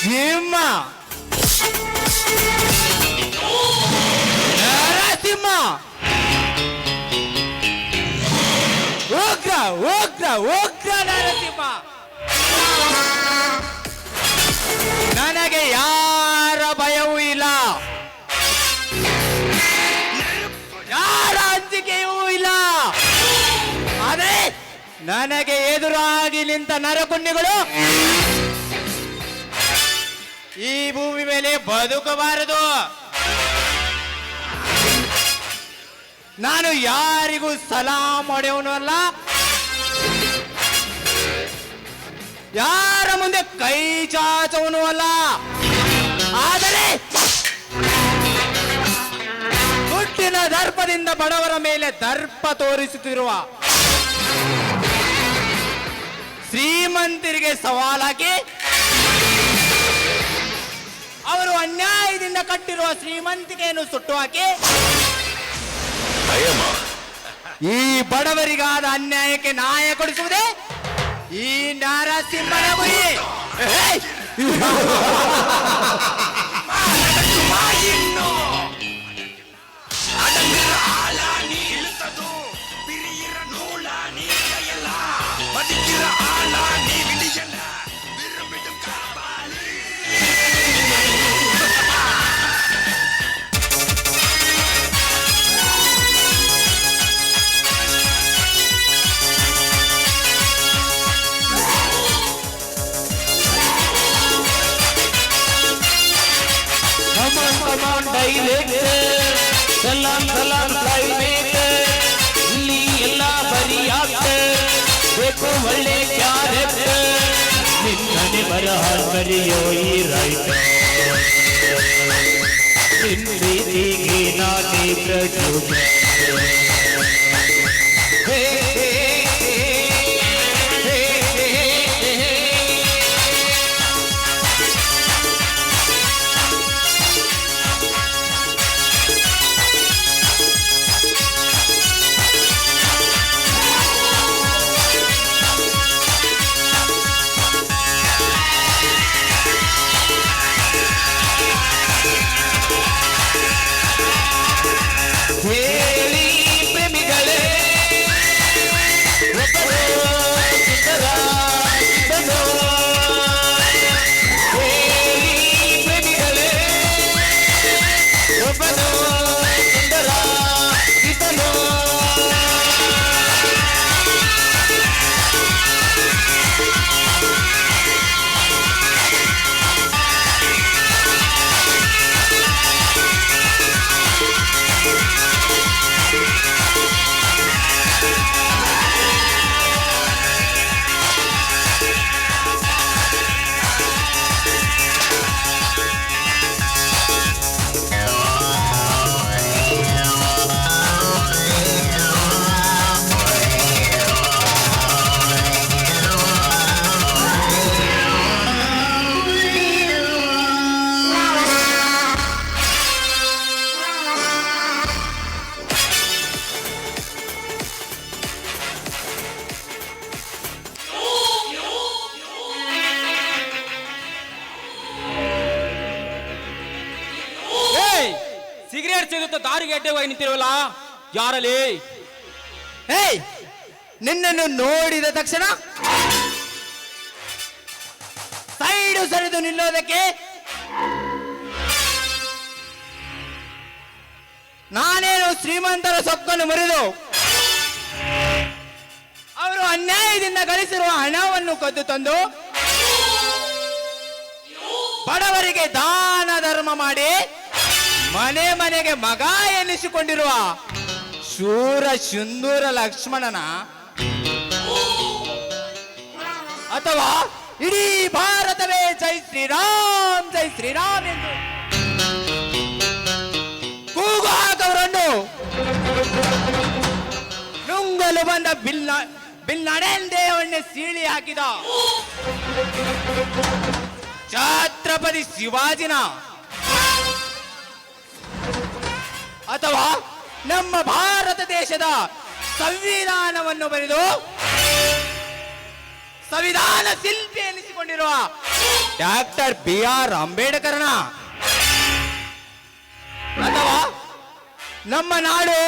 ಸಿಂಹ ನರಸಿಂಹ ಉಗ್ರ ಉಗ್ರ ಉಗ್ರ ನರಸಿಂಹ. ನನಗೆ ಯಾರ ಭಯವೂ ಇಲ್ಲ, ಯಾರ ಅಂಜಿಕೆಯೂ ಇಲ್ಲ. ಆದರೆ ನನಗೆ ಎದುರಾಗಿ ನಿಂತ ನರಕುನ್ನಿಗಳು ಈ ಭೂಮಿ ಮೇಲೆ ಬದುಕಬಾರದು. ನಾನು ಯಾರಿಗೂ ಸಲಾಂ ಹೊಡೆಯವನು ಅಲ್ಲ, ಯಾರ ಮುಂದೆ ಕೈ ಚಾಚವನು ಅಲ್ಲ. ಆದರೆ ದುಡ್ಡಿನ ದರ್ಪದಿಂದ ಬಡವರ ಮೇಲೆ ದರ್ಪ ತೋರಿಸುತ್ತಿರುವ ಶ್ರೀಮಂತರಿಗೆ ಸವಾಲಾಗಿ ಅವರು ಅನ್ಯಾಯದಿಂದ ಕಟ್ಟಿರುವ ಶ್ರೀಮಂತಿಕೆಯನ್ನು ಸುಟ್ಟು ಹಾಕಿ ಈ ಬಡವರಿಗಾದ ಅನ್ಯಾಯಕ್ಕೆ ನ್ಯಾಯ ಕೊಡಿಸುವುದೇ ಈ ನರಸಿಂಹನ ಗುರಿ. ಸಲಾಂ ಸಲಾಂ ಇಲ್ಲಿ ಎಲ್ಲ ಬರೀ ಬೇಕು ಒಳ್ಳೆ ಕ್ಯಾರೆಕ್ಟರ್. ನಿನ್ನನೆ ಬರಹ ಬರೆಯೋ ಈ ರೈಟರ್, ನಿನ್ನ ರೀತಿಗೆ ನಾನೇ ಪ್ರಚೋದನೆ. ಸಿಗರೇಟ್ ಸಿಗುತ್ತಾ ದಾರಿಗೆ ಅಡ್ಡವಾಗಿ ನಿಂತಿರುವಲ್ಲ, ಯಾರಲ್ಲಿ? ಏಯ್, ನಿನ್ನನ್ನು ನೋಡಿದ ತಕ್ಷಣ ಸೈಡು ಸರಿದು ನಿಲ್ಲೋದಕ್ಕೆ ನಾನೇನು ಶ್ರೀಮಂತರ ಸೊಕ್ಕನ್ನು ಮುರಿದು ಅವರು ಅನ್ಯಾಯದಿಂದ ಗಳಿಸಿರುವ ಹಣವನ್ನು ಕದ್ದು ತಂದು ಬಡವರಿಗೆ ದಾನ ಧರ್ಮ ಮಾಡಿ ಮನೆ ಮನೆಗೆ ಮಗ ಎನಿಸಿಕೊಂಡಿರುವ ಶೂರ ಶುಂದೂರ ಲಕ್ಷ್ಮಣನ, ಅಥವಾ ಇಡೀ ಭಾರತವೇ ಜೈ ಶ್ರೀರಾಮ್ ಎಂದು ಕೂಗು ಹಾಕವರನ್ನು ನುಂಗಲು ಬಂದ ಬಿಲ್ನಡೆಯನ್ನೇ ಸೀಳಿ ಹಾಕಿದ ಛತ್ರಪತಿ ಶಿವಾಜಿನ, ಅಥವಾ ನಮ್ಮ ಭಾರತ ದೇಶದ ಸಂವಿಧಾನವನ್ನು ಬರೆದು ಸಂವಿಧಾನ ಶಿಲ್ಪಿ ಎನಿಸಿಕೊಂಡಿರುವ ಡಾಕ್ಟರ್ BR ಅಂಬೇಡ್ಕರ್ನ ಅಥವಾ ನಮ್ಮ ನಾಡು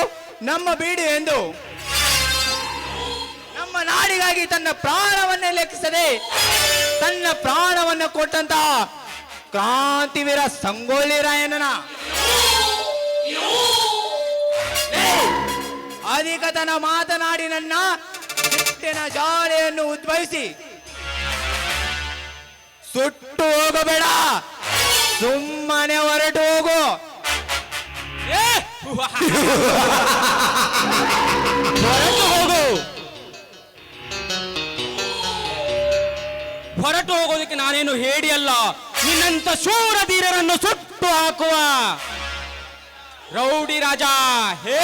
ನಮ್ಮ ಬೀಡು ಎಂದು ನಮ್ಮ ನಾಡಿಗಾಗಿ ತನ್ನ ಪ್ರಾಣವನ್ನೇ ಲೆಕ್ಕಿಸದೆ ತನ್ನ ಪ್ರಾಣವನ್ನು ಕೊಟ್ಟಂತ ಕ್ರಾಂತಿವೀರ ಸಂಗೊಳ್ಳಿ ರಾಯಣ್ಣನ ಅಧಿಕತನ ಮಾತನಾಡಿ ನನ್ನ ಸಿಟ್ಟಿನ ಜಾಲೆಯನ್ನು ಉದ್ಭವಿಸಿ ಸುಟ್ಟು ಹೋಗಬೇಡ, ಸುಮ್ಮನೆ ಹೊರಟು ಹೋಗು. ಹೊರಟು ಹೋಗು. ಹೊರಟು ಹೋಗೋದಕ್ಕೆ ನಾನೇನು ಹೇಡಿ ಅಲ್ಲ, ನಿನ್ನಂತ ಶೂರ ಧೀರರನ್ನು ಸುಟ್ಟು ಹಾಕುವ ರೌಡಿ ರಾಜ. ಹೇ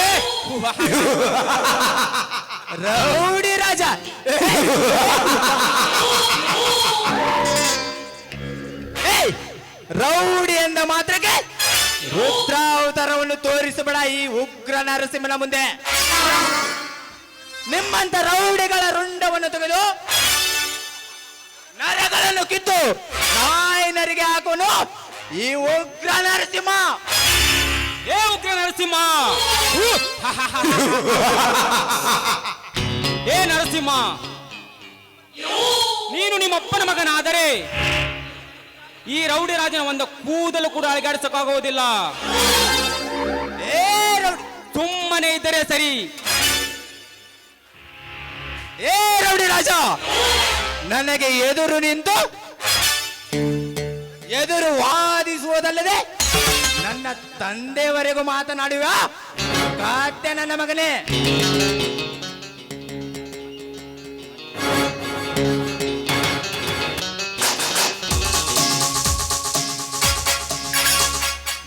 ರೌಡಿ ರಾಜ. ಏಯ್! ರೌಡಿ ಎಂದ ಮಾತ್ರಕ್ಕೆ ರುದ್ರಾವತಾರವನ್ನು ತೋರಿಸಬೇಡ ಈ ಉಗ್ರ ನರಸಿಂಹನ ಮುಂದೆ. ನಿಮ್ಮಂತ ರೌಡಿಗಳ ರುಂಡವನ್ನು ತೆಗೆದು ನರಗಳನ್ನು ಕಿತ್ತು ನಾಯಿ ನರಿಗೆ ಹಾಕೋನು ಈ ಉಗ್ರ ನರಸಿಂಹ. ಏ ಉಗ್ರ ನರಸಿಂಹ, ಏ ನರಸಿಂಹ, ನೀನು ನಿಮ್ಮಪ್ಪನ ಮಗನಾದರೆ ಈ ರೌಡಿ ರಾಜನ ಒಂದು ಕೂದಲು ಕೂಡ ಅಳಗಾಡಿಸಕ್ಕಾಗುವುದಿಲ್ಲ. ಏ ರೌಡಿ, ಸುಮ್ಮನೆ ಇದ್ದರೆ ಸರಿ. ಏ ರೌಡಿ ರಾಜ, ನನಗೆ ಎದುರು ನಿಂತು ಎದುರು ವಾದಿಸುವುದಲ್ಲದೆ ನನ್ನ ತಂದೆವರೆಗೂ ಮಾತನಾಡುವ ಕಾತ್ಯ ನನ್ನ ಮಗನೇ.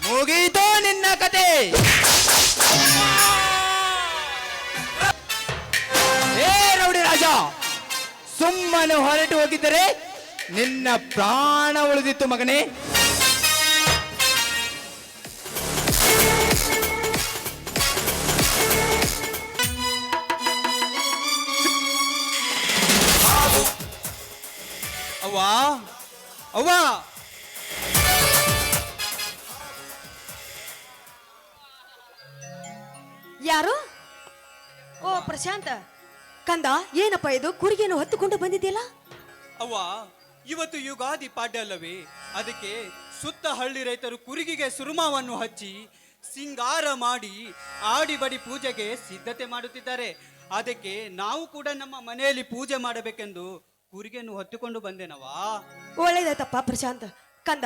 ಮುಗೀತೋ ನಿನ್ನ ಕತೆ. ಏ ರೌಡಿ ರಾಜ, ಸುಮ್ಮನೆ ಹೊರಟು ಹೋಗಿದ್ದರೆ ನಿನ್ನ ಪ್ರಾಣ ಉಳಿದಿತ್ತು ಮಗನೇ. ಅವ್ವ ಅವ್ವ, ಯಾರು? ಓ ಪ್ರಶಾಂತ, ಕಂದ, ಏನಪ್ಪ ಇದು? ಕುರಿಗೆಯನ್ನು ಹೊತ್ತುಕೊಂಡು ಬಂದಿದ್ಯಲ್ಲ? ಅವ್ವ, ಇವತ್ತು ಯುಗಾದಿ ಪಾಡ್ಯ ಅಲ್ಲವೇ? ಅದಕ್ಕೆ ಸುತ್ತ ಹಳ್ಳಿ ರೈತರು ಕುರಿಗಿಗೆ ಸುರುಮಾವನ್ನು ಹಚ್ಚಿ ಸಿಂಗಾರ ಮಾಡಿ ಆಡಿ ಬಡಿ ಪೂಜೆಗೆ ಸಿದ್ಧತೆ ಮಾಡುತ್ತಿದ್ದಾರೆ. ಅದಕ್ಕೆ ನಾವು ಕೂಡ ನಮ್ಮ ಮನೆಯಲ್ಲಿ ಪೂಜೆ ಮಾಡಬೇಕೆಂದು ಕುರಿಗೆಯನ್ನು ಹೊತ್ತುಕೊಂಡು ಬಂದೆನವಾ. ಒಳ್ಳೇದಾಯ್ತಪ್ಪ ಪ್ರಶಾಂತ್. ಕಂದ,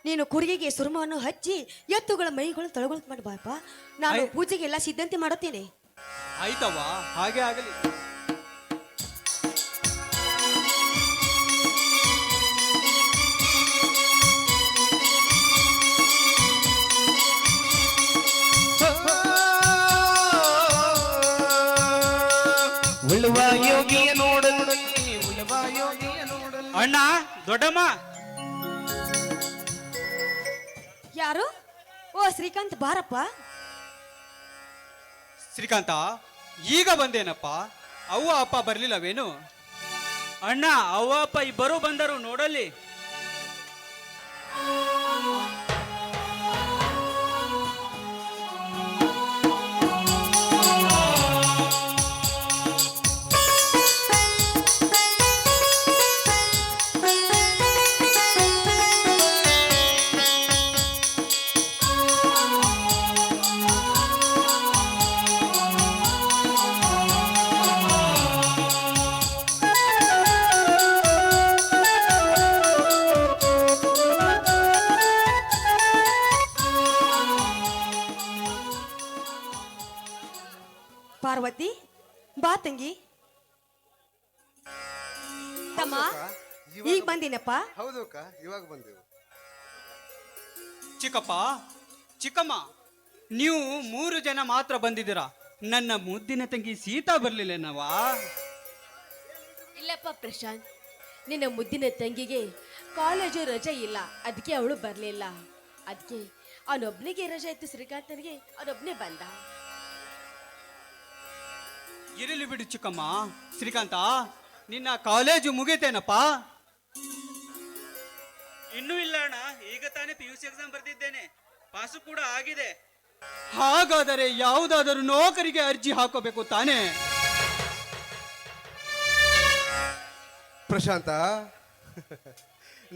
ನೀನು ಕುರಿಗೆಗೆ ಸುರುಮವನ್ನು ಹಚ್ಚಿ ಎತ್ತುಗಳ ಮೈಗಳು ತೊಳಗೊಳತ್ ಮಾಡಬಾರಪ್ಪ. ನಾನು ಪೂಜೆಗೆ ಎಲ್ಲ ಸಿದ್ಧತೆ ಮಾಡುತ್ತೇನೆ. ಆಯ್ತವ್ವ, ಹಾಗೆ ಆಗಲಿ. ಉಳುವ ಯೋಗಿಯ ನೋಡಲು ಉಳುವ ಯೋಗಿಯ ನೋಡಲು. ಅಣ್ಣ, ದೊಡ್ಡಮ್ಮ. ಯಾರು? ಓ ಶ್ರೀಕಾಂತ್, ಬಾರಪ್ಪ. ಶ್ರೀಕಾಂತ, ಈಗ ಬಂದೇನಪ್ಪ. ಅವ್ವ ಅಪ್ಪ ಬರ್ಲಿಲ್ಲವೇನು? ಅಣ್ಣ, ಅವ್ವ ಅಪ್ಪ ಇಬ್ಬರು ಬಂದರು, ನೋಡಲ್ಲಿ. ಪಾರ್ವತಿ, ಬಾ ತಂಗಿ. ತಮ್ಮ, ಈಗ ಬಂದಿನಪ್ಪ. ಹೌದು ಅಕ್ಕ, ಇವಾಗ ಬಂದೆವು. ಚಿಕ್ಕಪ್ಪ, ಚಿಕ್ಕಮ್ಮ, ನೀವು 3 ಜನ ಮಾತ್ರ ಬಂದಿದ್ದೀರಾ. ನನ್ನ ಮುದ್ದಿನ ತಂಗಿ ಸೀತಾ ಬರ್ಲಿಲ್ಲೇನವಾ? ಇಲ್ಲಪ್ಪ ಪ್ರಶಾಂತ್, ನಿನ್ನ ಮುದ್ದಿನ ತಂಗಿಗೆ ಕಾಲೇಜು ರಜೆ ಇಲ್ಲ, ಅದಕ್ಕೆ ಅವಳು ಬರಲಿಲ್ಲ. ಅದಕ್ಕೆ ಅವನೊಬ್ನಿಗೆ ರಜೆ ಇತ್ತು, ಶ್ರೀಕಾಂತನಿಗೆ ಅವನೊಬ್ನೇ ಬಂದ. ಇರಲಿ ಬಿಡು ಚಿಕ್ಕಮ್ಮ. ಶ್ರೀಕಾಂತ, ನಿನ್ನ ಕಾಲೇಜು ಮುಗಿತೇನಪ್ಪ? ಇನ್ನೂ ಇಲ್ಲ ಅಣ್ಣ, ಈಗ ತಾನೇ PUC ಎಕ್ಸಾಮ್ ಬರೆದಿದ್ದೇನೆ, ಪಾಸು ಕೂಡ ಆಗಿದೆ. ಹಾಗಾದರೆ ಯಾವುದಾದರೂ ನೌಕರಿಗೆ ಅರ್ಜಿ ಹಾಕೋಬೇಕು ತಾನೇ? ಪ್ರಶಾಂತ,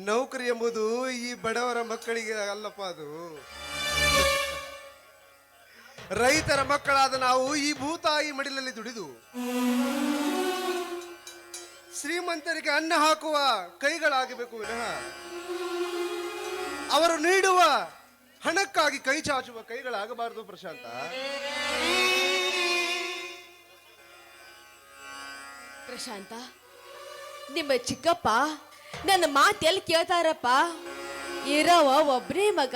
ನೌಕರಿ ಎಂಬುದು ಈ ಬಡವರ ಮಕ್ಕಳಿಗೆ ಅಲ್ಲಪ್ಪ. ಅದು ರೈತರ ಮಕ್ಕಳಾದ ನಾವು ಈ ಭೂತಾಯಿ ಮಡಿಲಲ್ಲಿ ದುಡಿದು ಶ್ರೀಮಂತರಿಗೆ ಅನ್ನ ಹಾಕುವ ಕೈಗಳಾಗಬೇಕು ವಿನಃ ಅವರು ನೀಡುವ ಹಣಕ್ಕಾಗಿ ಕೈ ಚಾಚುವ ಕೈಗಳಾಗಬಾರದು ಪ್ರಶಾಂತ. ಪ್ರಶಾಂತ, ನಿಮ್ಮ ಚಿಕ್ಕಪ್ಪ ನನ್ನ ಮಾತೆಲ್ಲಿ ಕೇಳ್ತಾರಪ್ಪ. ಇರವ ಒಬ್ಬನೇ ಮಗ,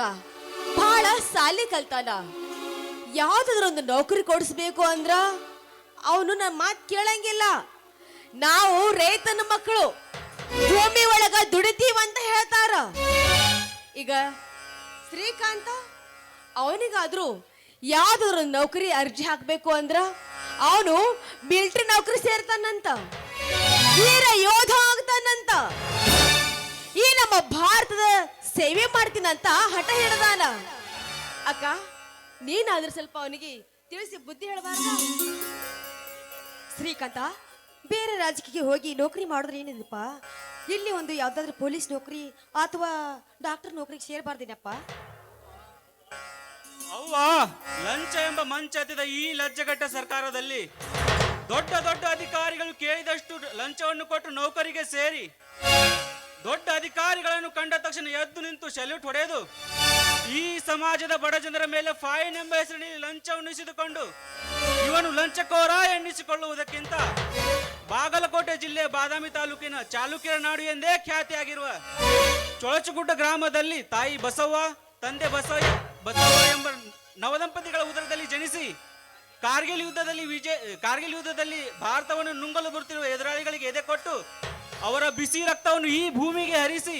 ಬಹಳ ಸಾಲಿ ಕಲ್ತಾನ. ಯಾವ್ದಾದ್ರು ಒಂದು ನೌಕರಿ ಕೊಡಿಸ್ಬೇಕು ಅಂದ್ರ ಅವನು ನನ್ನ ಮಾತು ಕೇಳಂಗಿಲ್ಲ. ನಾವು ರೈತನ ಮಕ್ಕಳು, ಭೂಮಿ ಒಳಗ ದುಡಿತೀವಂತ ಹೇಳ್ತಾರ. ಈಗ ಶ್ರೀಕಾಂತ ಅವನಿಗಾದ್ರೂ ಯಾವ್ದಾದ್ರು ನೌಕರಿ ಅರ್ಜಿ ಹಾಕ್ಬೇಕು ಅಂದ್ರ ಅವನು ಮಿಲಿಟರಿ ನೌಕರಿ ಸೇರ್ತಾನಂತ, ವೀರ ಯೋಧ ಆಗ್ತಾನಂತ, ಈ ನಮ್ಮ ಭಾರತದ ಸೇವೆ ಮಾಡ್ತೀನಂತ ಹಠ ಹಿಡದಾನ. ಅಕ್ಕ, ನೀನಾದ್ರೂ ಸ್ವಲ್ಪ ಅವನಿಗೆ ತಿಳಿಸಿ ಬುದ್ಧಿ ಹೇಳಬಾರ್ದ? ಶ್ರೀಕಾಂತ, ಬೇರೆ ರಾಜಕೀಯಕ್ಕೆ ಹೋಗಿ ನೌಕರಿ ಮಾಡಿದ್ರೆ ಏನಿದಪ್ಪ? ಇಲ್ಲಿ ಒಂದು ಯಾವ್ದಾದ್ರು ಪೊಲೀಸ್ ನೌಕರಿ ಅಥವಾ ಡಾಕ್ಟರ್ ನೌಕರಿಗೆ ಸೇರಬಾರ್ದೇನಪ್ಪ? ಅವ್ವ, ಲಂಚ ಎಂಬ ಮಂಚ ಹತ್ತಿದ ಈ ಲಜ್ಜೆಗಟ್ಟ ಸರ್ಕಾರದಲ್ಲಿ ದೊಡ್ಡ ದೊಡ್ಡ ಅಧಿಕಾರಿಗಳು ಕೇಳಿದಷ್ಟು ಲಂಚವನ್ನು ಕೊಟ್ಟು ನೌಕರಿಗೆ ಸೇರಿ ದೊಡ್ಡ ಅಧಿಕಾರಿಗಳನ್ನು ಕಂಡ ತಕ್ಷಣ ಎದ್ದು ನಿಂತು ಸೆಲ್ಯೂಟ್ ಹೊಡೆದು ಈ ಸಮಾಜದ ಬಡ ಜನರ ಮೇಲೆ ಫೈನ್ ಎಂಬ ಹೆಸರಿನಲ್ಲಿ ಲಂಚವನ್ನು ಇಸಿದುಕೊಂಡು ಇವನು ಲಂಚಕೋರ ಎನ್ನಿಸಿಕೊಳ್ಳುವುದಕ್ಕಿಂತ ಬಾಗಲಕೋಟೆ ಜಿಲ್ಲೆ ಬಾದಾಮಿ ತಾಲೂಕಿನ ಚಾಲುಕ್ಯರ ನಾಡು ಎಂದೇ ಖ್ಯಾತಿಯಾಗಿರುವ ಚೊಳಚುಗುಡ್ಡ ಗ್ರಾಮದಲ್ಲಿ ತಾಯಿ ಬಸವ್ವ, ತಂದೆ ಬಸವ ಎಂಬ ನವದಂಪತಿಗಳ ಉದರದಲ್ಲಿ ಜನಿಸಿ ಕಾರ್ಗಿಲ್ ಯುದ್ಧದಲ್ಲಿ ಭಾರತವನ್ನು ನುಂಗಲು ಬರುತ್ತಿರುವ ಎದುರಾಳಿಗಳಿಗೆ ಎದೆ ಕೊಟ್ಟು ಅವರ ಬಿಸಿ ರಕ್ತವನ್ನು ಈ ಭೂಮಿಗೆ ಹರಿಸಿ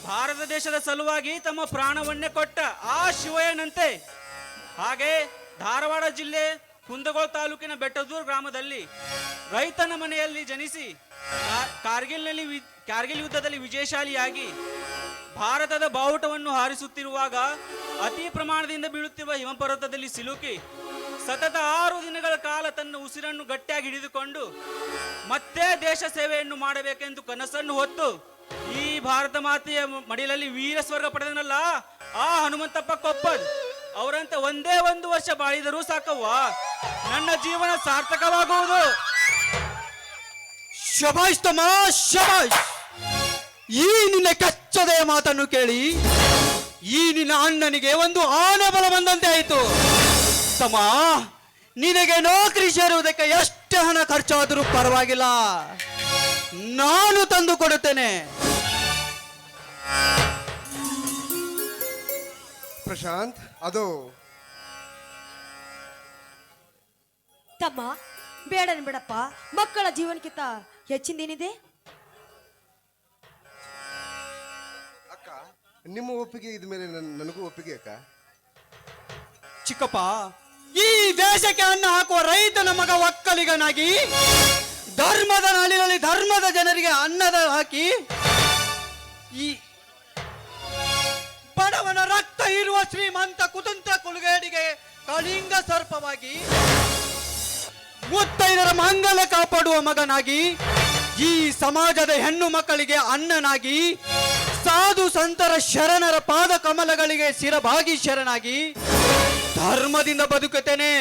ಭಾರತ ದೇಶದ ಸಲುವಾಗಿ ತಮ್ಮ ಪ್ರಾಣವನ್ನೇ ಕೊಟ್ಟ ಆ ಶಿವಯ್ಯನಂತೆ ಹಾಗೆ ಧಾರವಾಡ ಜಿಲ್ಲೆ ಕುಂದಗೋಳ ತಾಲೂಕಿನ ಬೆಟ್ಟದೂರು ಗ್ರಾಮದಲ್ಲಿ ರೈತನ ಮನೆಯಲ್ಲಿ ಜನಿಸಿ ಕಾರ್ಗಿಲ್ ಯುದ್ಧದಲ್ಲಿ ವಿಜಯಶಾಲಿಯಾಗಿ ಭಾರತದ ಬಾವುಟವನ್ನು ಹಾರಿಸುತ್ತಿರುವಾಗ ಅತಿ ಪ್ರಮಾಣದಿಂದ ಬೀಳುತ್ತಿರುವ ಹಿಮಪರ್ವತದಲ್ಲಿ ಸಿಲುಕಿ ಸತತ 6 ದಿನಗಳ ಕಾಲ ತನ್ನ ಉಸಿರನ್ನು ಗಟ್ಟಿಯಾಗಿ ಹಿಡಿದುಕೊಂಡು ಮತ್ತೆ ದೇಶ ಸೇವೆಯನ್ನು ಮಾಡಬೇಕೆಂದು ಕನಸನ್ನು ಹೊತ್ತು ಈ ಭಾರತ ಮಾತೆಯ ಮಡಿಲಲ್ಲಿ ವೀರ ಸ್ವರ್ಗ ಪಡೆದನಲ್ಲ ಆ ಹನುಮಂತಪ್ಪ ಕೊಪ್ಪದ್ ಅವರಂತೆ ಒಂದೇ 1 ವರ್ಷ ಬಾಳಿದರೂ ಸಾಕವ್ವ, ನನ್ನ ಜೀವನ ಸಾರ್ಥಕವಾಗುವುದು. ಶಬಾಷ್ ತಮ್ಮ, ಶಬಾಷ್. ಈ ನಿನ್ನ ಕಚ್ಚದೆಯ ಮಾತನ್ನು ಕೇಳಿ ಈ ನಿನ್ನ ಅಣ್ಣನಿಗೆ ಒಂದು ಆನೆ ಬಲ ಬಂದಂತೆ ಆಯಿತು. ತಮ್ಮ, ನಿನಗೆ ನೌಕರಿ ಸೇರುವುದಕ್ಕೆ ಎಷ್ಟು ಹಣ ಖರ್ಚಾದರೂ ಪರವಾಗಿಲ್ಲ, ನಾನು ತಂದು ಕೊಡುತ್ತೇನೆ. ಪ್ರಶಾಂತ್, ಅದು ತಮ್ಮ, ಬೇಡ ಬಿಡಪ್ಪ. ಮಕ್ಕಳ ಜೀವನಕ್ಕಿಂತ ಹೆಚ್ಚಿಂದೇನಿದೆ? ಅಕ್ಕ, ನಿಮ್ಮ ಒಪ್ಪಿಗೆ ಇದ್ಮೇಲೆ ನನಗೂ ಒಪ್ಪಿಗೆ ಅಕ್ಕ. ಚಿಕ್ಕಪ್ಪ, ಈ ದೇಶಕ್ಕೆ ಅನ್ನ ಹಾಕುವ ರೈತನ ಮಗ ಒಕ್ಕಲಿಗನಾಗಿ ಧರ್ಮದ ನಾಡಿನಲ್ಲಿ ಧರ್ಮದ ಜನರಿಗೆ ಅನ್ನದ ಹಾಕಿ ಈ ಬಡವನ ರಕ್ತ ಇರುವ ಶ್ರೀಮಂತ ಕುತಂತ್ರ ಕುಲುಗೇಡಿಗೆ ಕಳಿಂಗ ಸರ್ಪವಾಗಿ ಮುತ್ತೈದರ ಮಂಗಲ ಕಾಪಾಡುವ ಮಗನಾಗಿ ಈ ಸಮಾಜದ ಹೆಣ್ಣು ಮಕ್ಕಳಿಗೆ ಅಣ್ಣನಾಗಿ ಸಾಧು ಸಂತರ ಶರಣರ ಪಾದ ಕಮಲಗಳಿಗೆ ಶಿರಭಾಗಿ ಶರಣಾಗಿ ಧರ್ಮದಿಂದ ಬದುಕುತ್ತೇನೆ.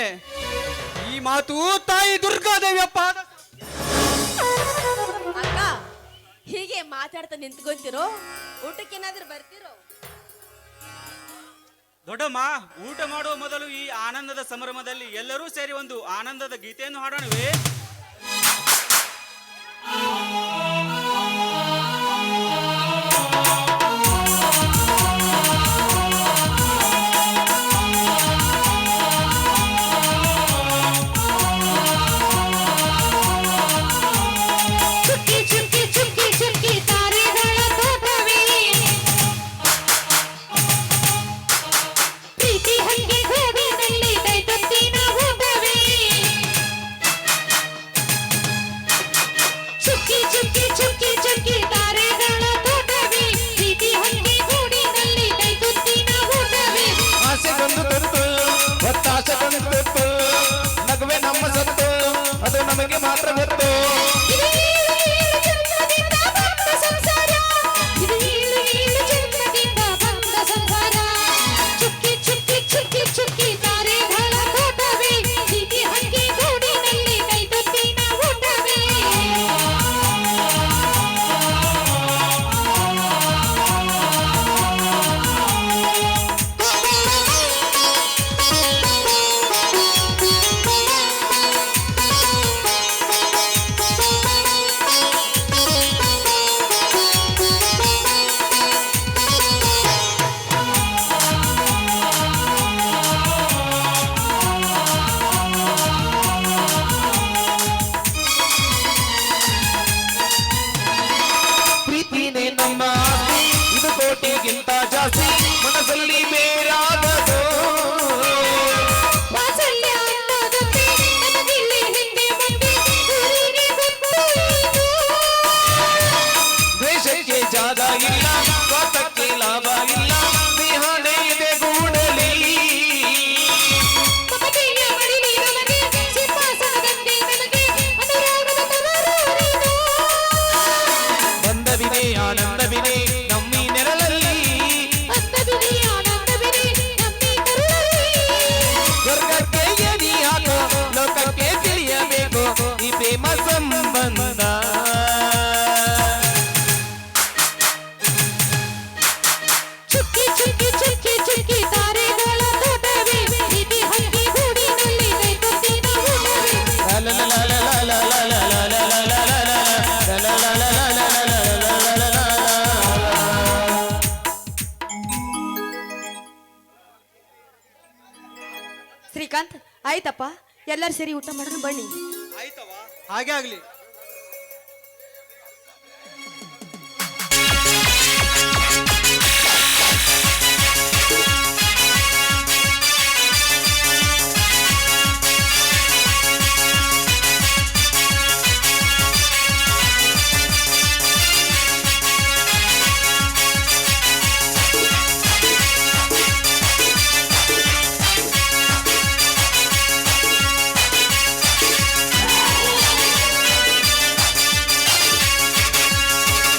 ಈ ಮಾತು ತಾಯಿ ದುರ್ಗಾದೇವಿಯ ಪಾದ. ಅಕ್ಕ, ಹೀಗೆ ಮಾತಾಡ್ತಾ ನಿಂತ್ಕೊಂತಿರೋ? ಊಟಕ್ಕೇನಾದ್ರೂ ಬರ್ತಿರೋ? ದೊಡ್ಡಮ್ಮ, ಊಟ ಮಾಡುವ ಮೊದಲು ಈ ಆನಂದದ ಸಂಭ್ರಮದಲ್ಲಿ ಎಲ್ಲರೂ ಸೇರಿ ಒಂದು ಆನಂದದ ಗೀತೆಯನ್ನು ಹಾಡೋಣವೇ? ಪ್ರೀತಿಗಿಂತ ಜಾಸ್ತಿ ಮನಸ್ಸಲ್ಲಿ ಬೇರಾಗದು. ವಾತ್ಸಲ್ಯ ಅನ್ನೋದೊಂದೇ ನಮಗಿಲ್ಲಿ ಹಿಂದೆ ಮುಂದೆ ಊರಿಗೆ ಗೊತ್ತು ಇದು. ದ್ವೇಷಕ್ಕೆ ಜಾಗ ಇಲ್ಲ, ಸ್ವಾರ್ಥಕ್ಕೆ ಲಾಭ ಇಲ್ಲ, ಸ್ನೇಹನೇ ಇದೆ ಗೂಡಲಿ. ಮಮತೆಯ ಮಡಿಲಿ ನಮಗೆ ಸಿಂಹಾಸನದಂತೆ ನಮಗೆ ಅನುರಾಗದ ತವರೂರಿದು. ಬಂಧವಿದೆ ಆನಂದವಿದೆ ನಮ್ಮಿ ನೆರಳಲ್ಲಿ, ಅಂದವಿದೆ ಆನಂದವಿದೆ ನಮ್ಮಿ ಕರುಳಲ್ಲಿ. ಸ್ವರ್ಗಕ್ಕೆ ಎದಿ ಹಾಕೋ ಲೋಕಕ್ಕೆ ತಿಳಿಯಬೇಕು ಈ ಪ್ರೇಮ ಸಂಬಂಧ. ಚುಕ್ಕಿ ಚುಕ್ಕಿ ಚುಕ್ಕಿ ಚುಕ್ಕಿ ತಾರೆಗಳ ತೋಟವೇ ಪ್ರೀತಿ ಹಕ್ಕಿ ಗೂಡಿನಲ್ಲಿ ಕೈಕೊತ್ತಿನ ಊಟವೇ. ಶ್ರೀಕಾಂತ್ ಆಯ್ತಪ್ಪ, ಎಲ್ಲರೂ ಸೇರಿ ಊಟ ಮಾಡೋಣ ಬನ್ನಿ. ಆಯ್ತವಾ, ಹಾಗೆ ಆಗ್ಲಿ.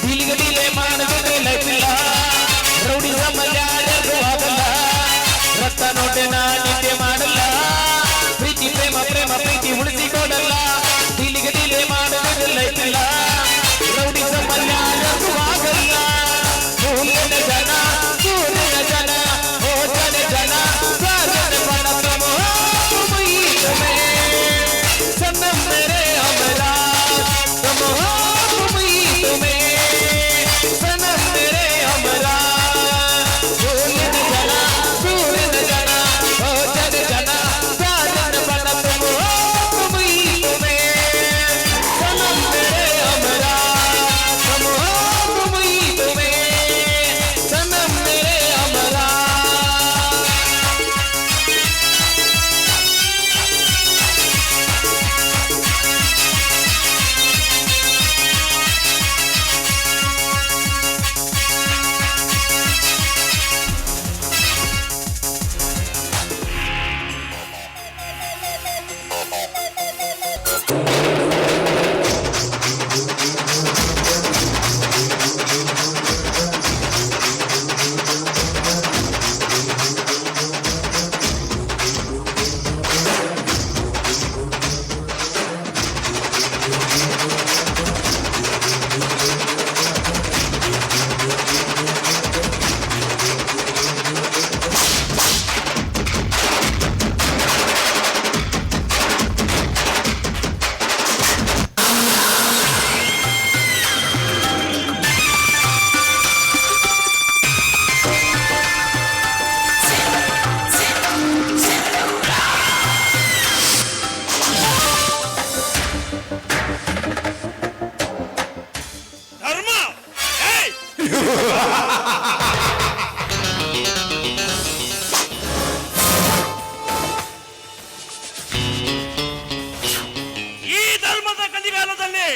ದಿಲಿಗದಿಲೆ ಮಾಡಿದ್ರೆ ಲೈಫ್ ಇಲ್ಲ, ರೌಡಿ ಯಾರಿಗೂ ಆಗಲ್ಲ, ರಕ್ತ ನೋಟೆ ನಿದ್ದೆ ಮಾಡಲ್ಲ, ಪ್ರೀತಿ ಪ್ರೇಮ ಪ್ರೇಮ ಪ್ರೀತಿ ಉಳಿಸಿಕೊಡಲ್ಲ. ದಿಲಿಗದಿಲೆ ಮಾಡಿದ್ರೆ ಲೈಫ್ ಇಲ್ಲ, ರೌಡಿ ಯಾರಿಗೂ ಆಗಲ್ಲ. ಸೂರ್ಯನ ಜನ ಸೂರ್ಯನ ಜನ ಓ ಜನ ಜನ ಸಾರನ ಬಣ ಪ್ರಮೋಹ ಮುಯಿತಮೆ ಸನಂ ಮೇರೆ ಅಮರಾ ಪ್ರಮೋಹ ಮುಯಿತಮೆ ಸನಂ ಮೇರೆ ಅಮರಾ. ಸೂರ್ಯನ ಜನ ಓ ಜನ ಜನ ಸಾರನ ಬಣ ಪ್ರಮೋಹ ಮುಯಿತಮೆ ಸನಂ ಮೇರೆ ಅಮರಾ ಪ್ರಮೋಹ ಮುಯಿತಮೆ ಸನಂ ಮೇರೆ ಅಮರಾ. ಧರ್ಮ ಏಯ್! ಈ ಧರ್ಮದ ಕಲಿಗಾಲದಲ್ಲಿ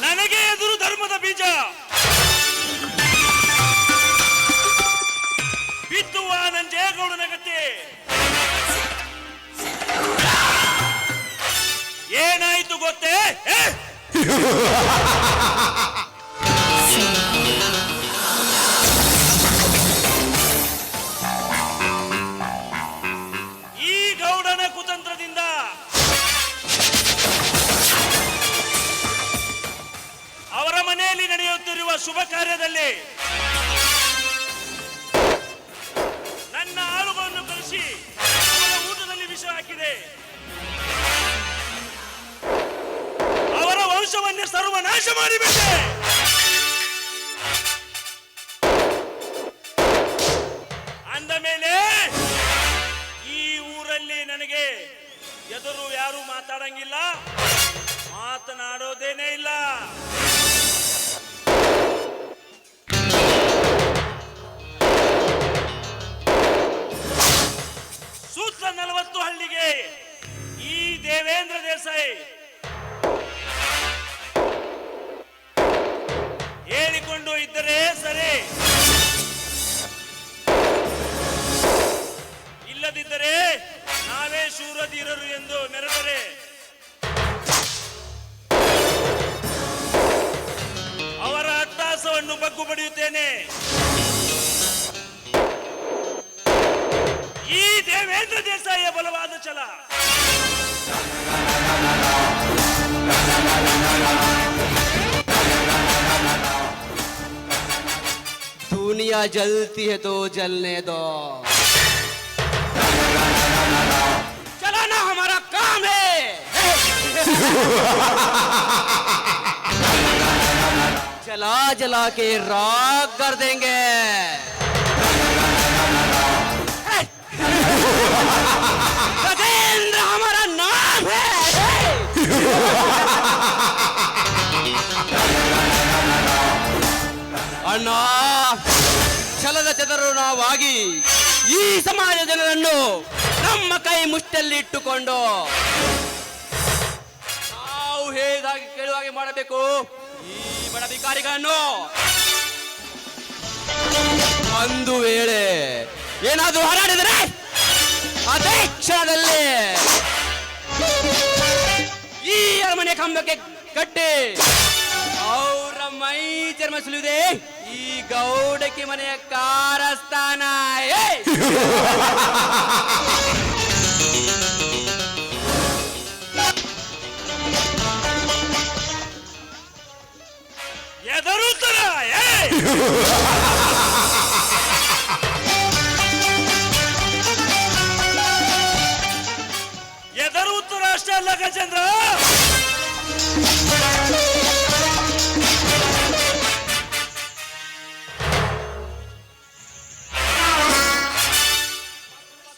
ನನಗೆ ಎದುರು ಧರ್ಮದ ಬೀಜ ಬಿತ್ತುವ ನಂಜೇಗೌಡನ ಗತಿ ಏನಾಯ್ತು ಗೊತ್ತೇ? ಈ ಗೌಡನ ಕುತಂತ್ರದಿಂದ ಅವರ ಮನೆಯಲ್ಲಿ ನಡೆಯುತ್ತಿರುವ ಶುಭ ಕಾರ್ಯದಲ್ಲಿ ನನ್ನ ಆಳುಗಳನ್ನು ಕಳಿಸಿ ಅವರ ಊಟದಲ್ಲಿ ವಿಷ ಹಾಕಿದೆ. ಅವರ ವಂಶವನ್ನೇ ಸರ್ವನಾಶ ಮಾಡಿಬಿಟ್ಟೆ. ಅಂದ ಮೇಲೆ ಈ ಊರಲ್ಲಿ ನನಗೆ ಎದುರು ಯಾರು ಮಾತಾಡಂಗಿಲ್ಲ, ಮಾತನಾಡೋದೇನೇ ಇಲ್ಲ. ತಡೆದುಕೊಂಡು ಇದ್ದರೆ ಸರಿ, ಇಲ್ಲದಿದ್ದರೆ ನಾವೇ ಶೂರಧೀರರು ಎಂದು ಮೆರೆದರೆ ಅವರ ಅಟ್ಟಹಾಸವನ್ನು ಬಗ್ಗು ಬಡಿಯುತ್ತೇನೆ. ಈ ದೇವೇಂದ್ರ ದೇಸಾಯಿಯ ಬಲವಾದ ಛಲ दुनिया जलती है तो जलने दो, चलाना हमारा काम है। जला जला के राख कर देंगे। गजेंद्र हमारा नाम है। ಅಣ್ಣ, ಛಲದ ಚತುರರು ನಾವಾಗಿ ಈ ಸಮಾಜ ಜನರನ್ನು ನಮ್ಮ ಕೈ ಮುಷ್ಟಿಯಲ್ಲಿ ಇಟ್ಟುಕೊಂಡು ನಾವು ಹೇಳಿದಾಗೆ ಕೇಳುವಾಗೆ ಮಾಡಬೇಕು. ಈ ಬಡ ಭಿಕಾರಿಗಳನ್ನು ಒಂದು ವೇಳೆ ಏನಾದರೂ ಹಾರಾಡಿದರೆ ಅದೇ ಕ್ಷಣದಲ್ಲಿ ಈ ಅರಮನೆ ಕಂಬಕ್ಕೆ ಕಟ್ಟಿ ಅವರ ಮೈ ಚರ್ಮ ಸುಲಿದೆ ಈ ಗೌಡಕಿ ಮನೆಯ ಕಾರಸ್ಥಾನ. ಎದರುತ್ತರ ಎದರುತ್ತರ ಅಷ್ಟೇ ಅಲ್ಲ ಗಜೇಂದ್ರ,